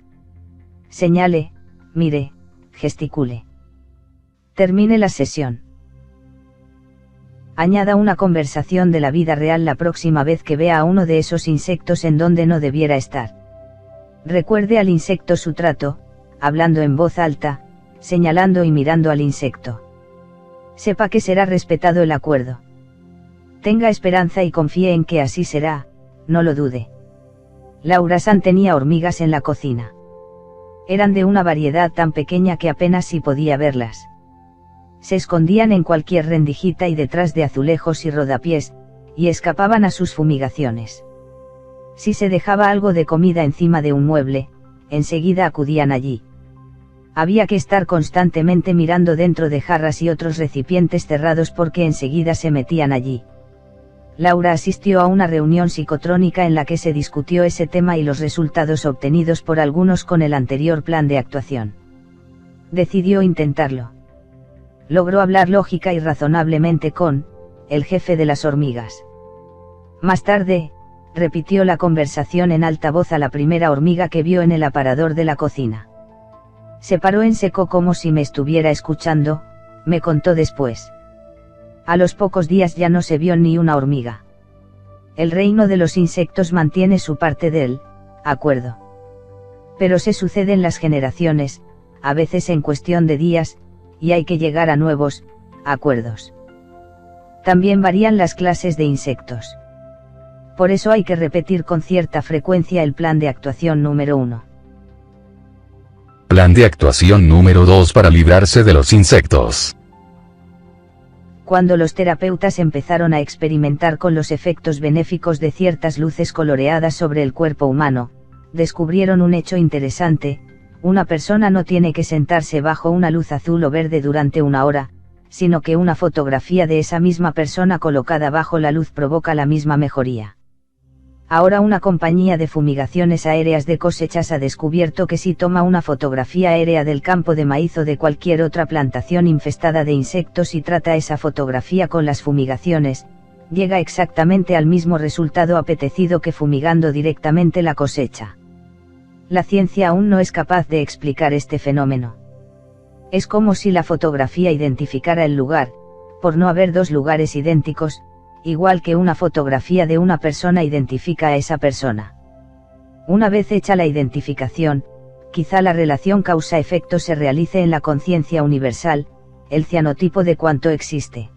Speaker 1: Señale, mire, gesticule. Termine la sesión. Añada una conversación de la vida real la próxima vez que vea a uno de esos insectos en donde no debiera estar. Recuerde al insecto su trato, hablando en voz alta, señalando y mirando al insecto. Sepa que será respetado el acuerdo. Tenga esperanza y confíe en que así será, no lo dude. Laura San tenía hormigas en la cocina. Eran de una variedad tan pequeña que apenas si podía verlas. Se escondían en cualquier rendijita y detrás de azulejos y rodapiés, y escapaban a sus fumigaciones. Si se dejaba algo de comida encima de un mueble, enseguida acudían allí. Había que estar constantemente mirando dentro de jarras y otros recipientes cerrados porque enseguida se metían allí. Laura asistió a una reunión psicotrónica en la que se discutió ese tema y los resultados obtenidos por algunos con el anterior plan de actuación. Decidió intentarlo. Logró hablar lógica y razonablemente con el jefe de las hormigas. Más tarde, repitió la conversación en alta voz a la primera hormiga que vio en el aparador de la cocina. Se paró en seco como si me estuviera escuchando, me contó después. A los pocos días ya no se vio ni una hormiga. El reino de los insectos mantiene su parte del acuerdo. Pero se suceden las generaciones, a veces en cuestión de días, y hay que llegar a nuevos acuerdos. También varían las clases de insectos. Por eso hay que repetir con cierta frecuencia el plan de actuación número 1.
Speaker 3: Plan de actuación número 2 para librarse de los insectos.
Speaker 1: Cuando los terapeutas empezaron a experimentar con los efectos benéficos de ciertas luces coloreadas sobre el cuerpo humano, descubrieron un hecho interesante: una persona no tiene que sentarse bajo una luz azul o verde durante una hora, sino que una fotografía de esa misma persona colocada bajo la luz provoca la misma mejoría. Ahora una compañía de fumigaciones aéreas de cosechas ha descubierto que si toma una fotografía aérea del campo de maíz o de cualquier otra plantación infestada de insectos y trata esa fotografía con las fumigaciones, llega exactamente al mismo resultado apetecido que fumigando directamente la cosecha. La ciencia aún no es capaz de explicar este fenómeno. Es como si la fotografía identificara el lugar, por no haber dos lugares idénticos, igual que una fotografía de una persona identifica a esa persona. Una vez hecha la identificación, quizá la relación causa-efecto se realice en la conciencia universal, el cianotipo de cuanto existe.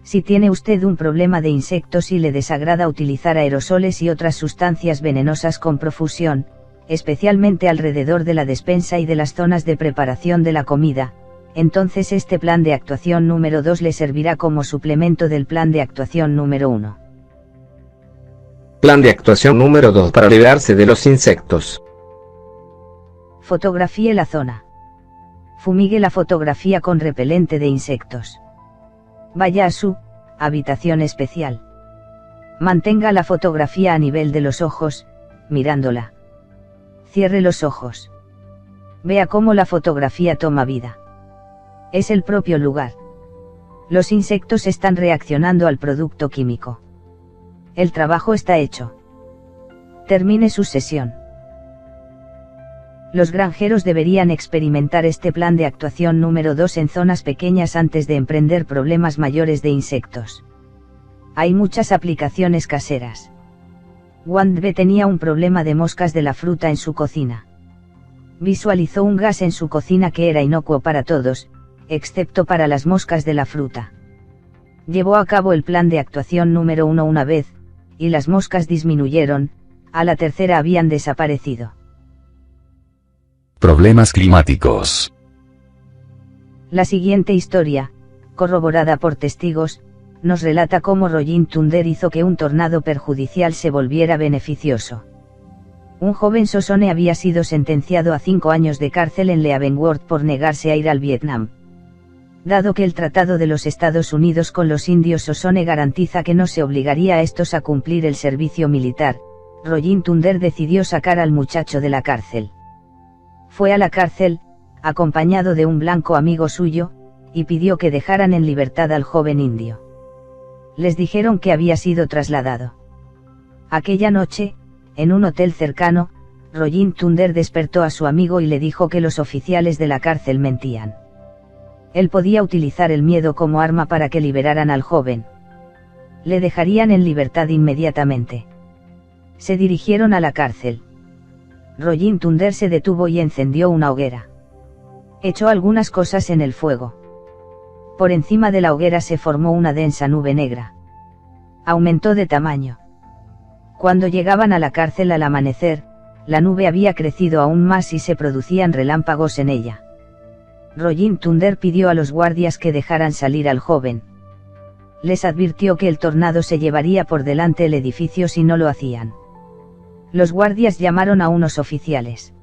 Speaker 1: Si tiene usted un problema de insectos y le desagrada utilizar aerosoles y otras sustancias venenosas con profusión, especialmente alrededor de la despensa y de las zonas de preparación de la comida, entonces este plan de actuación número 2 le servirá como suplemento del plan de actuación número 1.
Speaker 2: Plan de actuación número 2 para librarse de los insectos.
Speaker 1: Fotografíe la zona. Fumigue la fotografía con repelente de insectos. Vaya a su habitación especial. Mantenga la fotografía a nivel de los ojos, mirándola. Cierre los ojos. Vea cómo la fotografía toma vida. Es el propio lugar. Los insectos están reaccionando al producto químico. El trabajo está hecho. Termine su sesión. Los granjeros deberían experimentar este plan de actuación número 2 en zonas pequeñas antes de emprender problemas mayores de insectos. Hay muchas aplicaciones caseras. Wang Be tenía un problema de moscas de la fruta en su cocina. Visualizó un gas en su cocina que era inocuo para todos, excepto para las moscas de la fruta. Llevó a cabo el plan de actuación número 1 una vez, y las moscas disminuyeron, a la tercera habían desaparecido.
Speaker 3: Problemas climáticos.
Speaker 1: La siguiente historia, corroborada por testigos, nos relata cómo Rollin Thunder hizo que un tornado perjudicial se volviera beneficioso. Un joven Sosone había sido sentenciado a 5 años de cárcel en Leavenworth por negarse a ir al Vietnam. Dado que el Tratado de los Estados Unidos con los indios Sosone garantiza que no se obligaría a estos a cumplir el servicio militar, Rollin Thunder decidió sacar al muchacho de la cárcel. Fue a la cárcel, acompañado de un blanco amigo suyo, y pidió que dejaran en libertad al joven indio. Les dijeron que había sido trasladado. Aquella noche, en un hotel cercano, Rollin Thunder despertó a su amigo y le dijo que los oficiales de la cárcel mentían. Él podía utilizar el miedo como arma para que liberaran al joven. Le dejarían en libertad inmediatamente. Se dirigieron a la cárcel. Rollin Thunder se detuvo y encendió una hoguera. Echó algunas cosas en el fuego. Por encima de la hoguera se formó una densa nube negra. Aumentó de tamaño. Cuando llegaban a la cárcel al amanecer, la nube había crecido aún más y se producían relámpagos en ella. Rollin Thunder pidió a los guardias que dejaran salir al joven. Les advirtió que el tornado se llevaría por delante el edificio si no lo hacían. Los guardias llamaron a unos oficiales.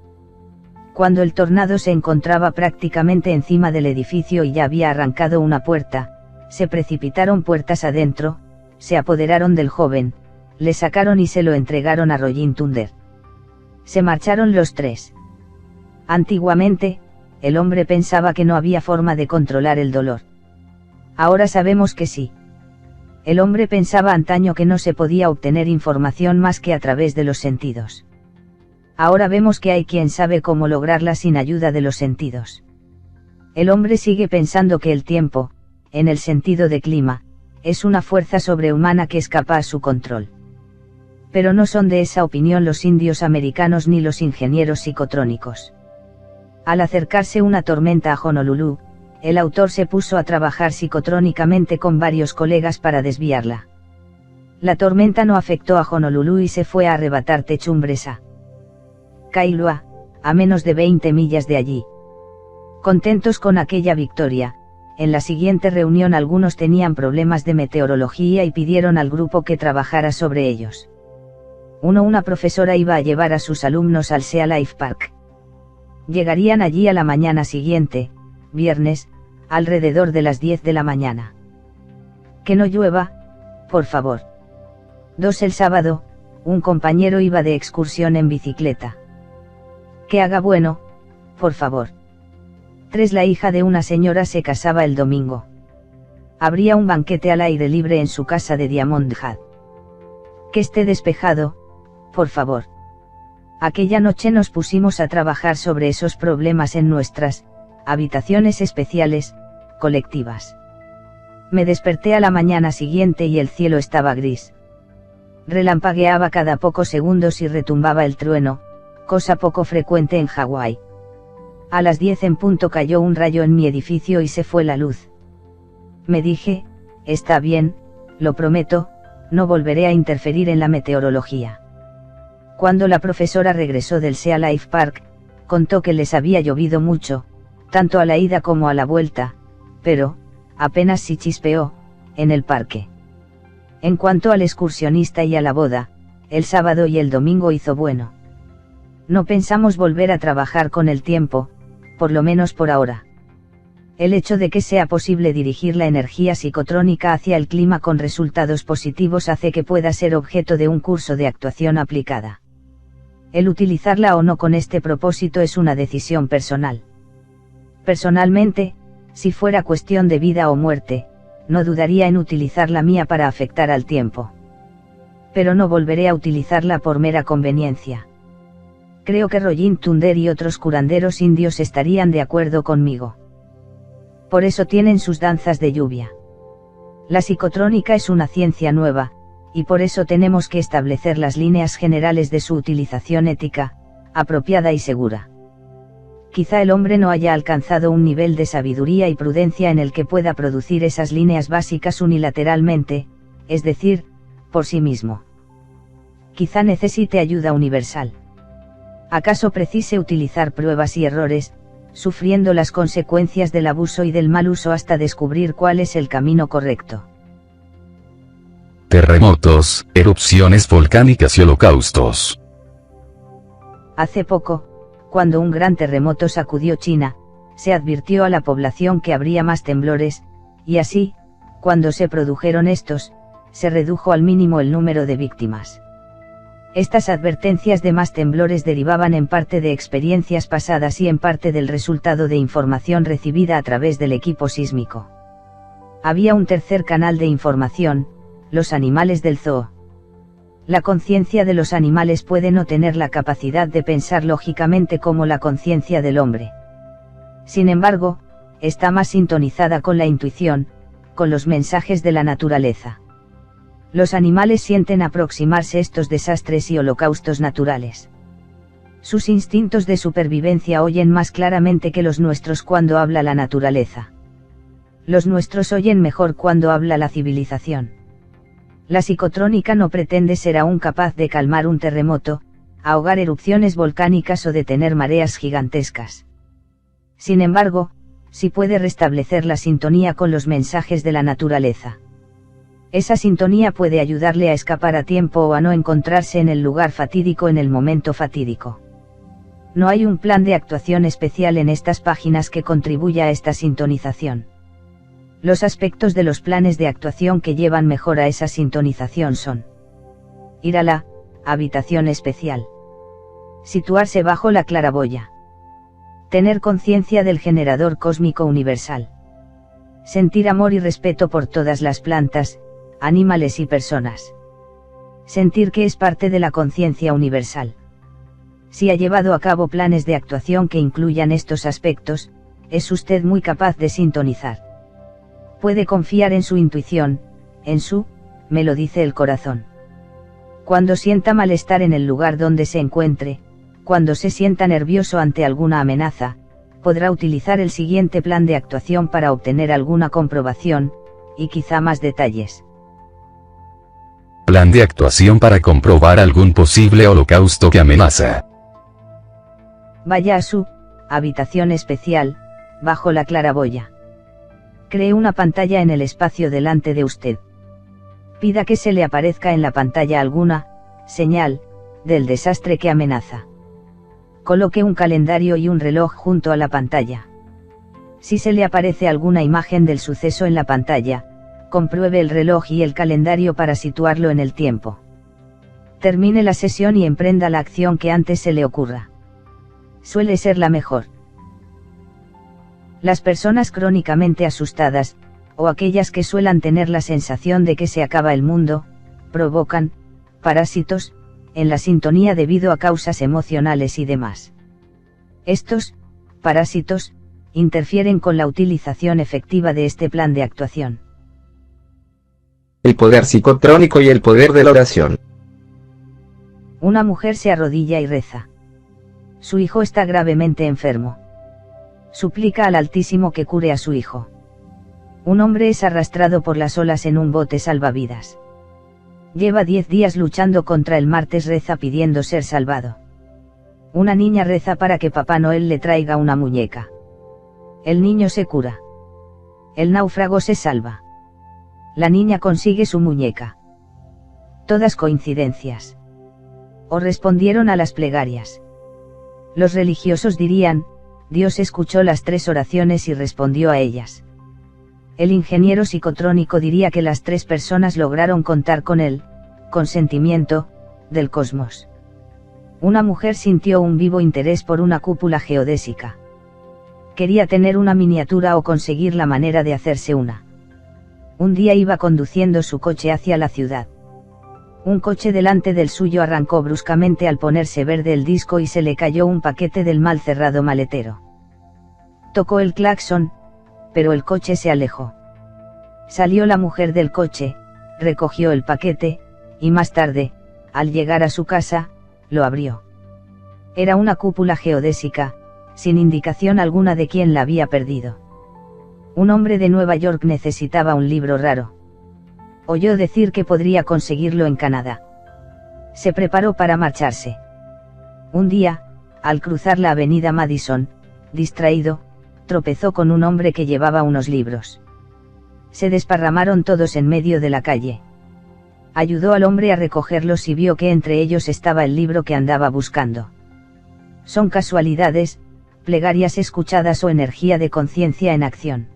Speaker 1: Cuando el tornado se encontraba prácticamente encima del edificio y ya había arrancado una puerta, se precipitaron puertas adentro, se apoderaron del joven, le sacaron y se lo entregaron a Rollin Thunder. Se marcharon los tres. Antiguamente, el hombre pensaba que no había forma de controlar el dolor. Ahora sabemos que sí. El hombre pensaba antaño que no se podía obtener información más que a través de los sentidos. Ahora vemos que hay quien sabe cómo lograrla sin ayuda de los sentidos. El hombre sigue pensando que el tiempo, en el sentido de clima, es una fuerza sobrehumana que escapa a su control. Pero no son de esa opinión los indios americanos ni los ingenieros psicotrónicos. Al acercarse una tormenta a Honolulu, el autor se puso a trabajar psicotrónicamente con varios colegas para desviarla. La tormenta no afectó a Honolulu y se fue a arrebatar techumbres a Kailua, a menos de 20 millas de allí. Contentos con aquella victoria, en la siguiente reunión algunos tenían problemas de meteorología y pidieron al grupo que trabajara sobre ellos. Una profesora iba a llevar a sus alumnos al Sea Life Park. Llegarían allí a la mañana siguiente, viernes, alrededor de las 10 de la mañana. Que no llueva, por favor. 2 El sábado, un compañero iba de excursión en bicicleta. Que haga bueno, por favor. 3 La hija de una señora se casaba el domingo. Habría un banquete al aire libre en su casa de Diamond Head. Que esté despejado, por favor. Aquella noche nos pusimos a trabajar sobre esos problemas en nuestras habitaciones especiales, colectivas. Me desperté a la mañana siguiente y el cielo estaba gris. Relampagueaba cada pocos segundos y retumbaba el trueno, cosa poco frecuente en Hawái. A las 10 en punto cayó un rayo en mi edificio y se fue la luz. Me dije, está bien, lo prometo, no volveré a interferir en la meteorología. Cuando la profesora regresó del Sea Life Park, contó que les había llovido mucho, tanto a la ida como a la vuelta, pero, apenas si chispeó, en el parque. En cuanto al excursionista y a la boda, el sábado y el domingo hizo bueno. No pensamos volver a trabajar con el tiempo, por lo menos por ahora. El hecho de que sea posible dirigir la energía psicotrónica hacia el clima con resultados positivos hace que pueda ser objeto de un curso de actuación aplicada. El utilizarla o no con este propósito es una decisión personal. Personalmente, si fuera cuestión de vida o muerte, no dudaría en utilizar la mía para afectar al tiempo. Pero no volveré a utilizarla por mera conveniencia. Creo que Rollin Tunder y otros curanderos indios estarían de acuerdo conmigo. Por eso tienen sus danzas de lluvia. La psicotrónica es una ciencia nueva, y por eso tenemos que establecer las líneas generales de su utilización ética, apropiada y segura. Quizá el hombre no haya alcanzado un nivel de sabiduría y prudencia en el que pueda producir esas líneas básicas unilateralmente, es decir, por sí mismo. Quizá necesite ayuda universal. ¿Acaso precise utilizar pruebas y errores, sufriendo las consecuencias del abuso y del mal uso hasta descubrir cuál es el camino correcto?
Speaker 3: Terremotos, erupciones volcánicas y holocaustos.
Speaker 1: Hace poco, cuando un gran terremoto sacudió China, se advirtió a la población que habría más temblores, y así, cuando se produjeron estos, se redujo al mínimo el número de víctimas. Estas advertencias de más temblores derivaban en parte de experiencias pasadas y en parte del resultado de información recibida a través del equipo sísmico. Había un tercer canal de información: los animales del zoo. La conciencia de los animales puede no tener la capacidad de pensar lógicamente como la conciencia del hombre. Sin embargo, está más sintonizada con la intuición, con los mensajes de la naturaleza. Los animales sienten aproximarse estos desastres y holocaustos naturales. Sus instintos de supervivencia oyen más claramente que los nuestros cuando habla la naturaleza. Los nuestros oyen mejor cuando habla la civilización. La psicotrónica no pretende ser aún capaz de calmar un terremoto, ahogar erupciones volcánicas o detener mareas gigantescas. Sin embargo, sí puede restablecer la sintonía con los mensajes de la naturaleza. Esa sintonía puede ayudarle a escapar a tiempo o a no encontrarse en el lugar fatídico en el momento fatídico. No hay un plan de actuación especial en estas páginas que contribuya a esta sintonización. Los aspectos de los planes de actuación que llevan mejor a esa sintonización son: ir a la habitación especial, situarse bajo la claraboya, tener conciencia del generador cósmico universal, sentir amor y respeto por todas las plantas, animales y personas, sentir que es parte de la conciencia universal. Si ha llevado a cabo planes de actuación que incluyan estos aspectos, es usted muy capaz de sintonizar. Puede confiar en su intuición, en su, me lo dice el corazón. Cuando sienta malestar en el lugar donde se encuentre, cuando se sienta nervioso ante alguna amenaza, podrá utilizar el siguiente plan de actuación para obtener alguna comprobación, y quizá más detalles.
Speaker 3: Plan de actuación para comprobar algún posible holocausto que amenaza.
Speaker 1: Vaya a su habitación especial, bajo la claraboya. Cree una pantalla en el espacio delante de usted. Pida que se le aparezca en la pantalla alguna señal del desastre que amenaza. Coloque un calendario y un reloj junto a la pantalla. Si se le aparece alguna imagen del suceso en la pantalla, compruebe el reloj y el calendario para situarlo en el tiempo. Termine la sesión y emprenda la acción que antes se le ocurra. Suele ser la mejor. Las personas crónicamente asustadas, o aquellas que suelan tener la sensación de que se acaba el mundo, provocan parásitos en la sintonía debido a causas emocionales y demás. Estos parásitos interfieren con la utilización efectiva de este plan de actuación.
Speaker 2: El poder psicotrónico y el poder de la oración.
Speaker 1: Una mujer se arrodilla y reza. Su hijo está gravemente enfermo. Suplica al Altísimo que cure a su hijo. Un hombre es arrastrado por las olas en un bote salvavidas. Lleva 10 días luchando contra el martes, reza pidiendo ser salvado. Una niña reza para que Papá Noel le traiga una muñeca. El niño se cura. El náufrago se salva. La niña consigue su muñeca. Todas coincidencias. O respondieron a las plegarias. Los religiosos dirían, Dios escuchó las 3 oraciones y respondió a ellas. El ingeniero psicotrónico diría que las 3 personas lograron contar con el consentimiento del cosmos. Una mujer sintió un vivo interés por una cúpula geodésica. Quería tener una miniatura o conseguir la manera de hacerse una. Un día iba conduciendo su coche hacia la ciudad. Un coche delante del suyo arrancó bruscamente al ponerse verde el disco y se le cayó un paquete del mal cerrado maletero. Tocó el claxon, pero el coche se alejó. Salió la mujer del coche, recogió el paquete, y más tarde, al llegar a su casa, lo abrió. Era una cúpula geodésica, sin indicación alguna de quién la había perdido. Un hombre de Nueva York necesitaba un libro raro. Oyó decir que podría conseguirlo en Canadá. Se preparó para marcharse. Un día, al cruzar la avenida Madison, distraído, tropezó con un hombre que llevaba unos libros. Se desparramaron todos en medio de la calle. Ayudó al hombre a recogerlos y vio que entre ellos estaba el libro que andaba buscando. Son casualidades, plegarias escuchadas o energía de conciencia en acción.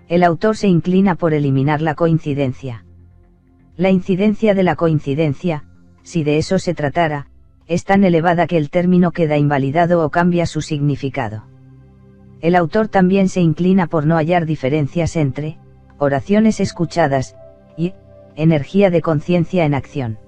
Speaker 1: El autor se inclina por eliminar la coincidencia. La incidencia de la coincidencia, si de eso se tratara, es tan elevada que el término queda invalidado o cambia su significado. El autor también se inclina por no hallar diferencias entre oraciones escuchadas y energía de conciencia en acción.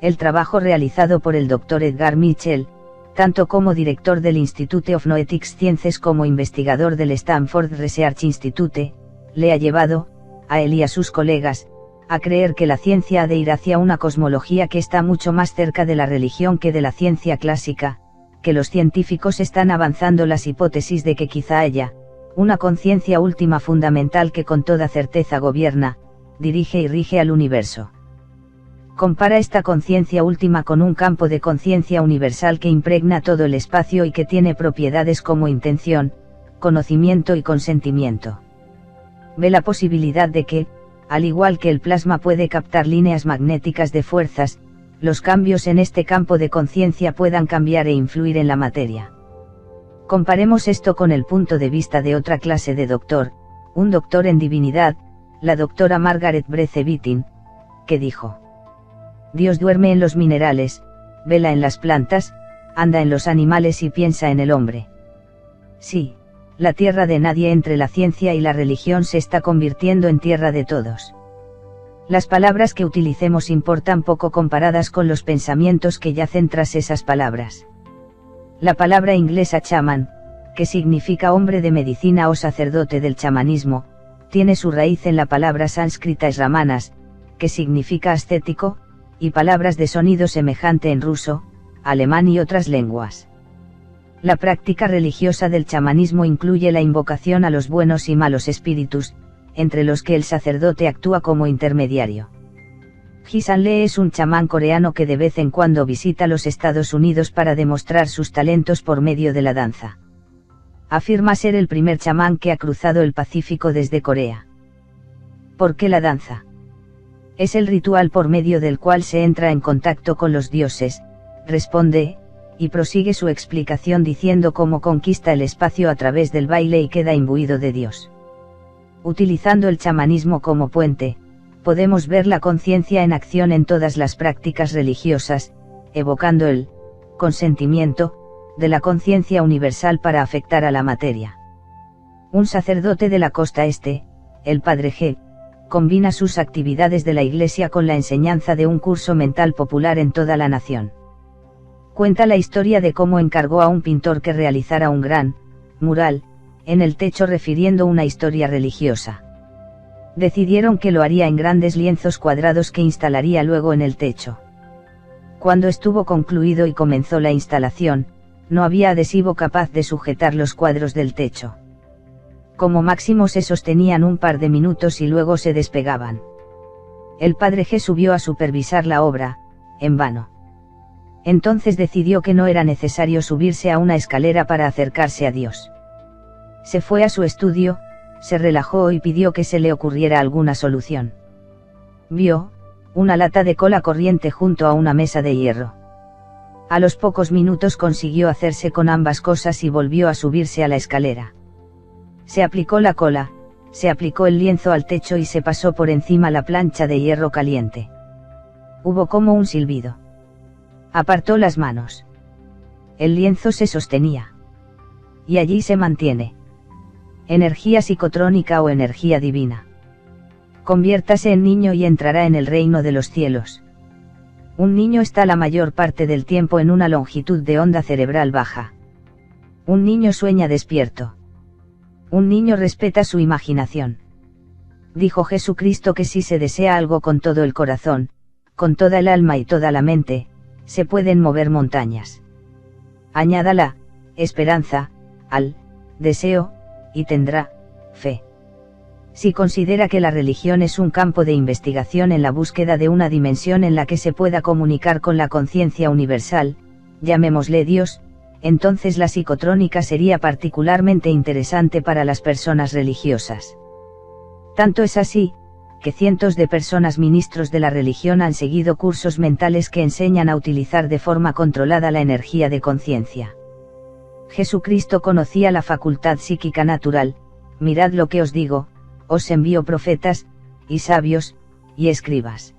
Speaker 1: El trabajo realizado por el Dr. Edgar Mitchell, tanto como director del Institute of Noetic Sciences como investigador del Stanford Research Institute, le ha llevado, a él y a sus colegas, a creer que la ciencia ha de ir hacia una cosmología que está mucho más cerca de la religión que de la ciencia clásica, que los científicos están avanzando las hipótesis de que quizá haya una conciencia última fundamental que con toda certeza gobierna, dirige y rige al universo. Compara esta conciencia última con un campo de conciencia universal que impregna todo el espacio y que tiene propiedades como intención, conocimiento y consentimiento. Ve la posibilidad de que, al igual que el plasma puede captar líneas magnéticas de fuerzas, los cambios en este campo de conciencia puedan cambiar e influir en la materia. Comparemos esto con el punto de vista de otra clase de doctor, un doctor en divinidad, la doctora Margaret Breze-Whiting, que dijo: Dios duerme en los minerales, vela en las plantas, anda en los animales y piensa en el hombre. Sí, la tierra de nadie entre la ciencia y la religión se está convirtiendo en tierra de todos. Las palabras que utilicemos importan poco comparadas con los pensamientos que yacen tras esas palabras. La palabra inglesa chamán, que significa hombre de medicina o sacerdote del chamanismo, tiene su raíz en la palabra sánscrita sramanas, que significa ascético, y palabras de sonido semejante en ruso, alemán y otras lenguas. La práctica religiosa del chamanismo incluye la invocación a los buenos y malos espíritus, entre los que el sacerdote actúa como intermediario. Ji-san Lee es un chamán coreano que de vez en cuando visita los Estados Unidos para demostrar sus talentos por medio de la danza. Afirma ser el primer chamán que ha cruzado el Pacífico desde Corea. ¿Por qué la danza? Es el ritual por medio del cual se entra en contacto con los dioses, responde, y prosigue su explicación diciendo cómo conquista el espacio a través del baile y queda imbuido de Dios. Utilizando el chamanismo como puente, podemos ver la conciencia en acción en todas las prácticas religiosas, evocando el consentimiento de la conciencia universal para afectar a la materia. Un sacerdote de la costa este, el Padre G, combina sus actividades de la Iglesia con la enseñanza de un curso mental popular en toda la nación. Cuenta la historia de cómo encargó a un pintor que realizara un gran mural en el techo refiriendo una historia religiosa. Decidieron que lo haría en grandes lienzos cuadrados que instalaría luego en el techo. Cuando estuvo concluido y comenzó la instalación, no había adhesivo capaz de sujetar los cuadros del techo. Como máximo se sostenían un par de minutos y luego se despegaban. El Padre G subió a supervisar la obra, en vano. Entonces decidió que no era necesario subirse a una escalera para acercarse a Dios. Se fue a su estudio, se relajó y pidió que se le ocurriera alguna solución. Vio una lata de cola corriente junto a una mesa de hierro. A los pocos minutos consiguió hacerse con ambas cosas y volvió a subirse a la escalera. Se aplicó la cola, se aplicó el lienzo al techo y se pasó por encima la plancha de hierro caliente. Hubo como un silbido. Apartó las manos. El lienzo se sostenía. Y allí se mantiene. Energía psicotrónica o energía divina. Conviértase en niño y entrará en el reino de los cielos. Un niño está la mayor parte del tiempo en una longitud de onda cerebral baja. Un niño sueña despierto. Un niño respeta su imaginación. Dijo Jesucristo que si se desea algo con todo el corazón, con toda el alma y toda la mente, se pueden mover montañas. Añádala, esperanza, al deseo, y tendrá fe. Si considera que la religión es un campo de investigación en la búsqueda de una dimensión en la que se pueda comunicar con la conciencia universal, llamémosle Dios, entonces la psicotrónica sería particularmente interesante para las personas religiosas. Tanto es así, que cientos de personas ministros de la religión han seguido cursos mentales que enseñan a utilizar de forma controlada la energía de conciencia. Jesucristo conocía la facultad psíquica natural, mirad lo que os digo, os envío profetas, y sabios, y escribas.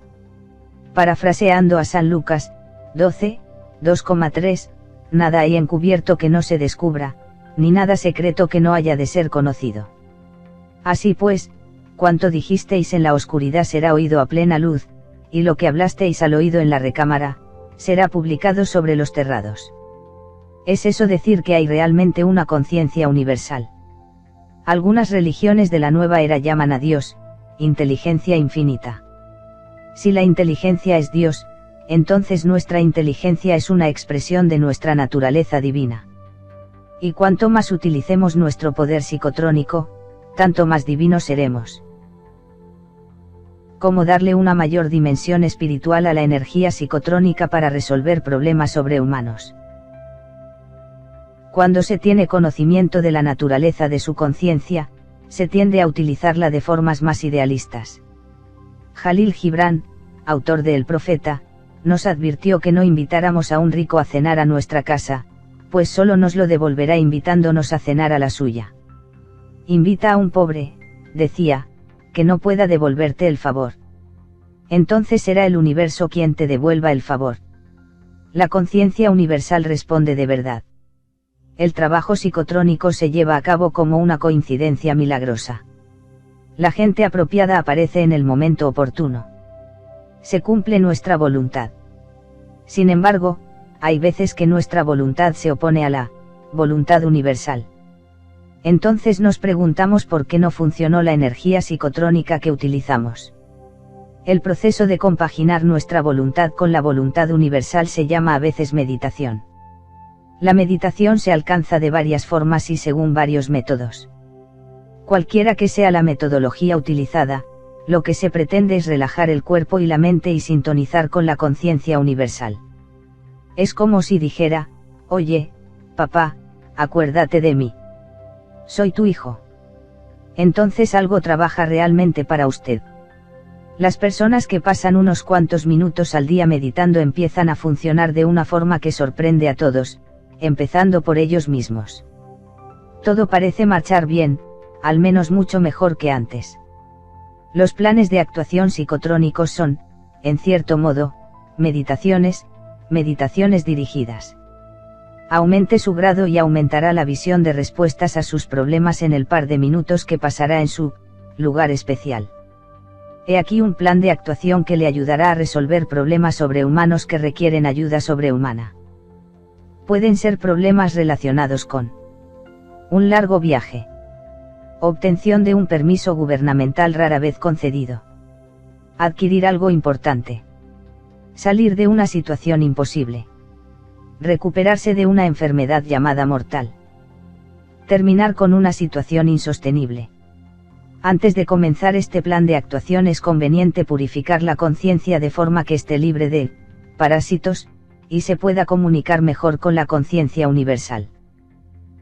Speaker 1: Parafraseando a San Lucas, 12, 2,3, nada hay encubierto que no se descubra, ni nada secreto que no haya de ser conocido. Así pues, cuanto dijisteis en la oscuridad será oído a plena luz, y lo que hablasteis al oído en la recámara, será publicado sobre los terrados. ¿Es eso decir que hay realmente una conciencia universal? Algunas religiones de la nueva era llaman a Dios, inteligencia infinita. Si la inteligencia es Dios, entonces nuestra inteligencia es una expresión de nuestra naturaleza divina. Y cuanto más utilicemos nuestro poder psicotrónico, tanto más divinos seremos. ¿Cómo darle una mayor dimensión espiritual a la energía psicotrónica para resolver problemas sobrehumanos? Cuando se tiene conocimiento de la naturaleza de su conciencia, se tiende a utilizarla de formas más idealistas. Jalil Gibran, autor de El Profeta, nos advirtió que no invitáramos a un rico a cenar a nuestra casa, pues solo nos lo devolverá invitándonos a cenar a la suya. Invita a un pobre, decía, que no pueda devolverte el favor. Entonces será el universo quien te devuelva el favor. La conciencia universal responde de verdad. El trabajo psicotrónico se lleva a cabo como una coincidencia milagrosa. La gente apropiada aparece en el momento oportuno. Se cumple nuestra voluntad. Sin embargo, hay veces que nuestra voluntad se opone a la voluntad universal. Entonces nos preguntamos por qué no funcionó la energía psicotrónica que utilizamos. El proceso de compaginar nuestra voluntad con la voluntad universal se llama a veces meditación. La meditación se alcanza de varias formas y según varios métodos. Cualquiera que sea la metodología utilizada, lo que se pretende es relajar el cuerpo y la mente y sintonizar con la conciencia universal. Es como si dijera, oye, papá, acuérdate de mí. Soy tu hijo. Entonces algo trabaja realmente para usted. Las personas que pasan unos cuantos minutos al día meditando empiezan a funcionar de una forma que sorprende a todos, empezando por ellos mismos. Todo parece marchar bien, al menos mucho mejor que antes. Los planes de actuación psicotrónicos son, en cierto modo, meditaciones dirigidas. Aumente su grado y aumentará la visión de respuestas a sus problemas en el par de minutos que pasará en su lugar especial. He aquí un plan de actuación que le ayudará a resolver problemas sobrehumanos que requieren ayuda sobrehumana. Pueden ser problemas relacionados con un largo viaje, obtención de un permiso gubernamental rara vez concedido, adquirir algo importante, salir de una situación imposible, recuperarse de una enfermedad llamada mortal, terminar con una situación insostenible. Antes de comenzar este plan de actuación es conveniente purificar la conciencia de forma que esté libre de parásitos, y se pueda comunicar mejor con la conciencia universal.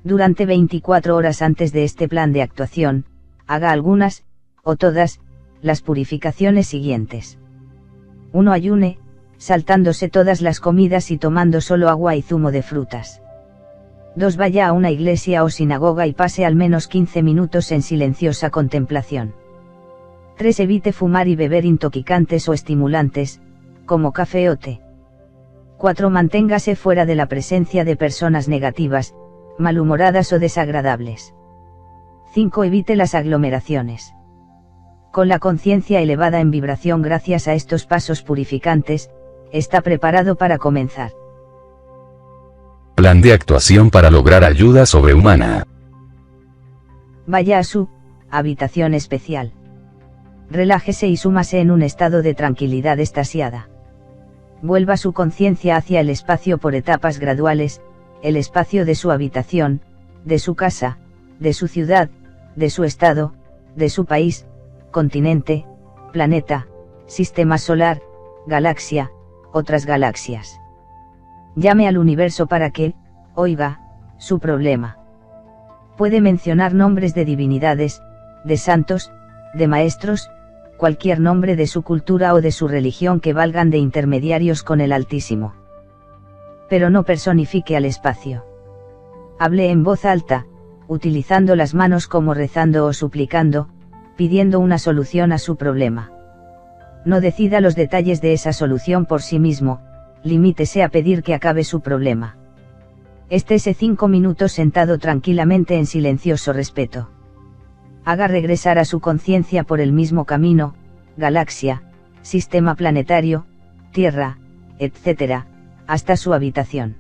Speaker 1: Durante 24 horas antes de este plan de actuación, haga algunas, o todas, las purificaciones siguientes. 1. Ayune, saltándose todas las comidas y tomando solo agua y zumo de frutas. 2. Vaya a una iglesia o sinagoga y pase al menos 15 minutos en silenciosa contemplación. 3. Evite fumar y beber intoxicantes o estimulantes, como café o té. 4. Manténgase fuera de la presencia de personas negativas, malhumoradas o desagradables. 5. Evite las aglomeraciones. Con la conciencia elevada en vibración gracias a estos pasos purificantes, está preparado para comenzar.
Speaker 3: Plan de actuación para lograr ayuda sobrehumana.
Speaker 1: Vaya a su habitación especial. Relájese y súmase en un estado de tranquilidad extasiada. Vuelva su conciencia hacia el espacio por etapas graduales, el espacio de su habitación, de su casa, de su ciudad, de su estado, de su país, continente, planeta, sistema solar, galaxia, otras galaxias. Llame al universo para que, oiga, su problema. Puede mencionar nombres de divinidades, de santos, de maestros, cualquier nombre de su cultura o de su religión que valgan de intermediarios con el Altísimo. Pero no personifique al espacio. Hable en voz alta, utilizando las manos como rezando o suplicando, pidiendo una solución a su problema. No decida los detalles de esa solución por sí mismo, limítese a pedir que acabe su problema. Estése 5 minutos sentado tranquilamente en silencioso respeto. Haga regresar a su conciencia por el mismo camino, galaxia, sistema planetario, Tierra, etc., hasta su habitación.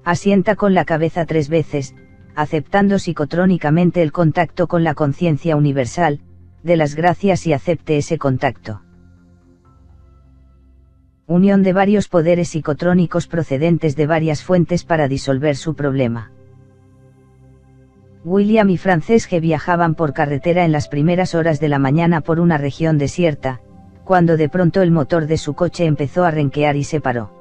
Speaker 1: Asienta con la cabeza 3 veces, aceptando psicotrónicamente el contacto con la conciencia universal, de las gracias y acepte ese contacto. Unión de varios poderes psicotrónicos procedentes de varias fuentes para disolver su problema. William y Frances G. viajaban por carretera en las primeras horas de la mañana por una región desierta, cuando de pronto el motor de su coche empezó a renquear y se paró.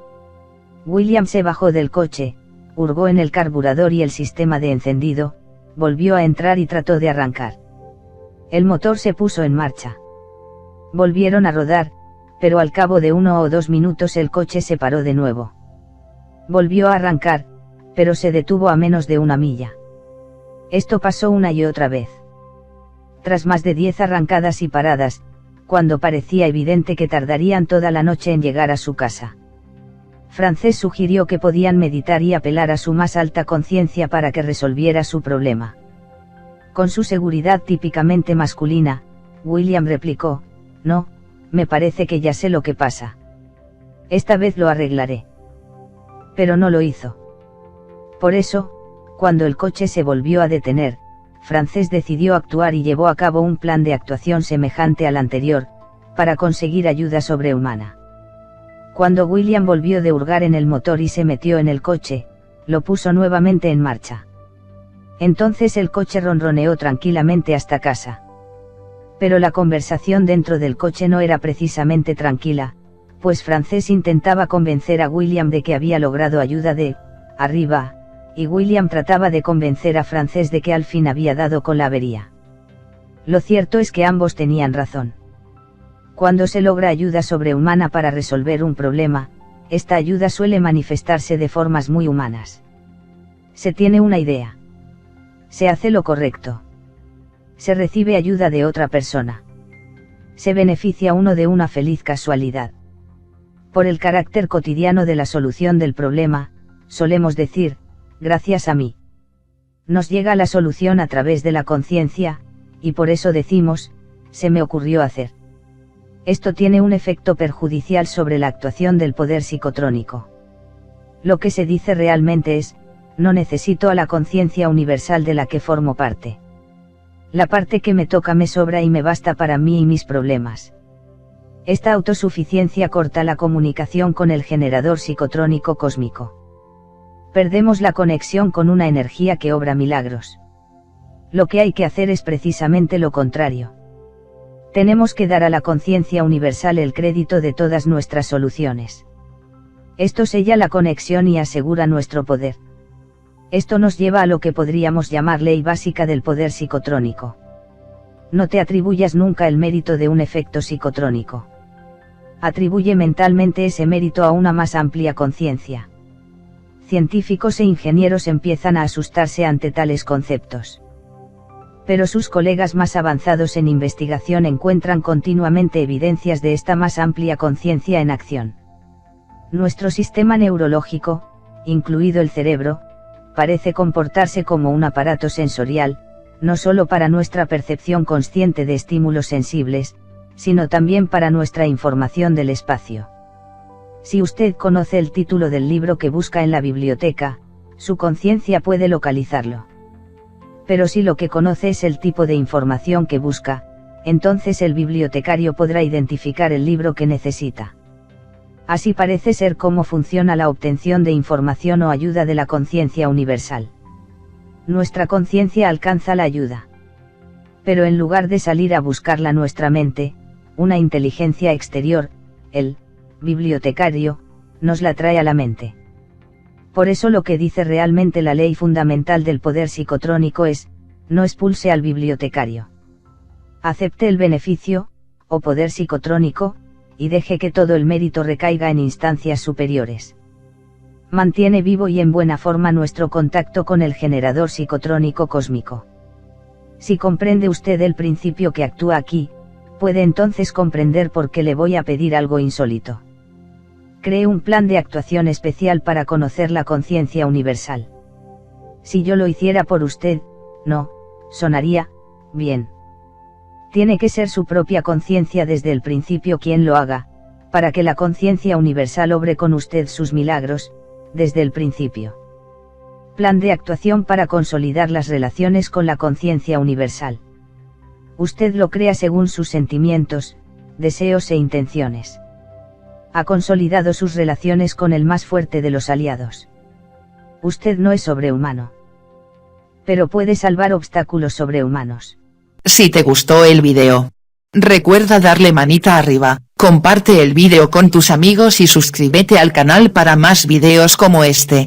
Speaker 1: William se bajó del coche, hurgó en el carburador y el sistema de encendido, volvió a entrar y trató de arrancar. El motor se puso en marcha. Volvieron a rodar, pero al cabo de 1 o 2 minutos el coche se paró de nuevo. Volvió a arrancar, pero se detuvo a menos de 1 milla. Esto pasó una y otra vez. Tras más de 10 arrancadas y paradas, cuando parecía evidente que tardarían toda la noche en llegar a su casa, Frances sugirió que podían meditar y apelar a su más alta conciencia para que resolviera su problema. Con su seguridad típicamente masculina, William replicó: «No, me parece que ya sé lo que pasa. Esta vez lo arreglaré». Pero no lo hizo. Por eso, cuando el coche se volvió a detener, Frances decidió actuar y llevó a cabo un plan de actuación semejante al anterior, para conseguir ayuda sobrehumana. Cuando William volvió de hurgar en el motor y se metió en el coche, lo puso nuevamente en marcha. Entonces el coche ronroneó tranquilamente hasta casa. Pero la conversación dentro del coche no era precisamente tranquila, pues Frances intentaba convencer a William de que había logrado ayuda de arriba, y William trataba de convencer a Frances de que al fin había dado con la avería. Lo cierto es que ambos tenían razón. Cuando se logra ayuda sobrehumana para resolver un problema, esta ayuda suele manifestarse de formas muy humanas. Se tiene una idea. Se hace lo correcto. Se recibe ayuda de otra persona. Se beneficia uno de una feliz casualidad. Por el carácter cotidiano de la solución del problema, solemos decir: gracias a mí. Nos llega la solución a través de la conciencia, y por eso decimos: se me ocurrió hacer. Esto tiene un efecto perjudicial sobre la actuación del poder psicotrónico. Lo que se dice realmente es: no necesito a la conciencia universal de la que formo parte. La parte que me toca me sobra y me basta para mí y mis problemas. Esta autosuficiencia corta la comunicación con el generador psicotrónico cósmico. Perdemos la conexión con una energía que obra milagros. Lo que hay que hacer es precisamente lo contrario. Tenemos que dar a la conciencia universal el crédito de todas nuestras soluciones. Esto sella la conexión y asegura nuestro poder. Esto nos lleva a lo que podríamos llamar ley básica del poder psicotrónico. No te atribuyas nunca el mérito de un efecto psicotrónico. atribuye mentalmente ese mérito a una más amplia conciencia. Científicos e ingenieros empiezan a asustarse ante tales conceptos. Pero sus colegas más avanzados en investigación encuentran continuamente evidencias de esta más amplia conciencia en acción. Nuestro sistema neurológico, incluido el cerebro, parece comportarse como un aparato sensorial, no solo para nuestra percepción consciente de estímulos sensibles, sino también para nuestra información del espacio. Si usted conoce el título del libro que busca en la biblioteca, su conciencia puede localizarlo. Pero si lo que conoce es el tipo de información que busca, entonces el bibliotecario podrá identificar el libro que necesita. Así parece ser cómo funciona la obtención de información o ayuda de la conciencia universal. Nuestra conciencia alcanza la ayuda. Pero en lugar de salir a buscarla nuestra mente, una inteligencia exterior, el bibliotecario, nos la trae a la mente. Por eso lo que dice realmente la ley fundamental del poder psicotrónico es, no expulse al bibliotecario. Acepte el beneficio, o poder psicotrónico, y deje que todo el mérito recaiga en instancias superiores. Mantiene vivo y en buena forma nuestro contacto con el generador psicotrónico cósmico. Si comprende usted el principio que actúa aquí, puede entonces comprender por qué le voy a pedir algo insólito. Cree un plan de actuación especial para conocer la conciencia universal. Si yo lo hiciera por usted, no sonaría bien. Tiene que ser su propia conciencia desde el principio quien lo haga, para que la conciencia universal obre con usted sus milagros, desde el principio. Plan de actuación para consolidar las relaciones con la conciencia universal. Usted lo crea según sus sentimientos, deseos e intenciones. Ha consolidado sus relaciones con el más fuerte de los aliados. Usted no es sobrehumano. Pero puede salvar obstáculos sobrehumanos.
Speaker 4: Si te gustó el video, recuerda darle manita arriba, comparte el video con tus amigos y suscríbete al canal para más videos como este.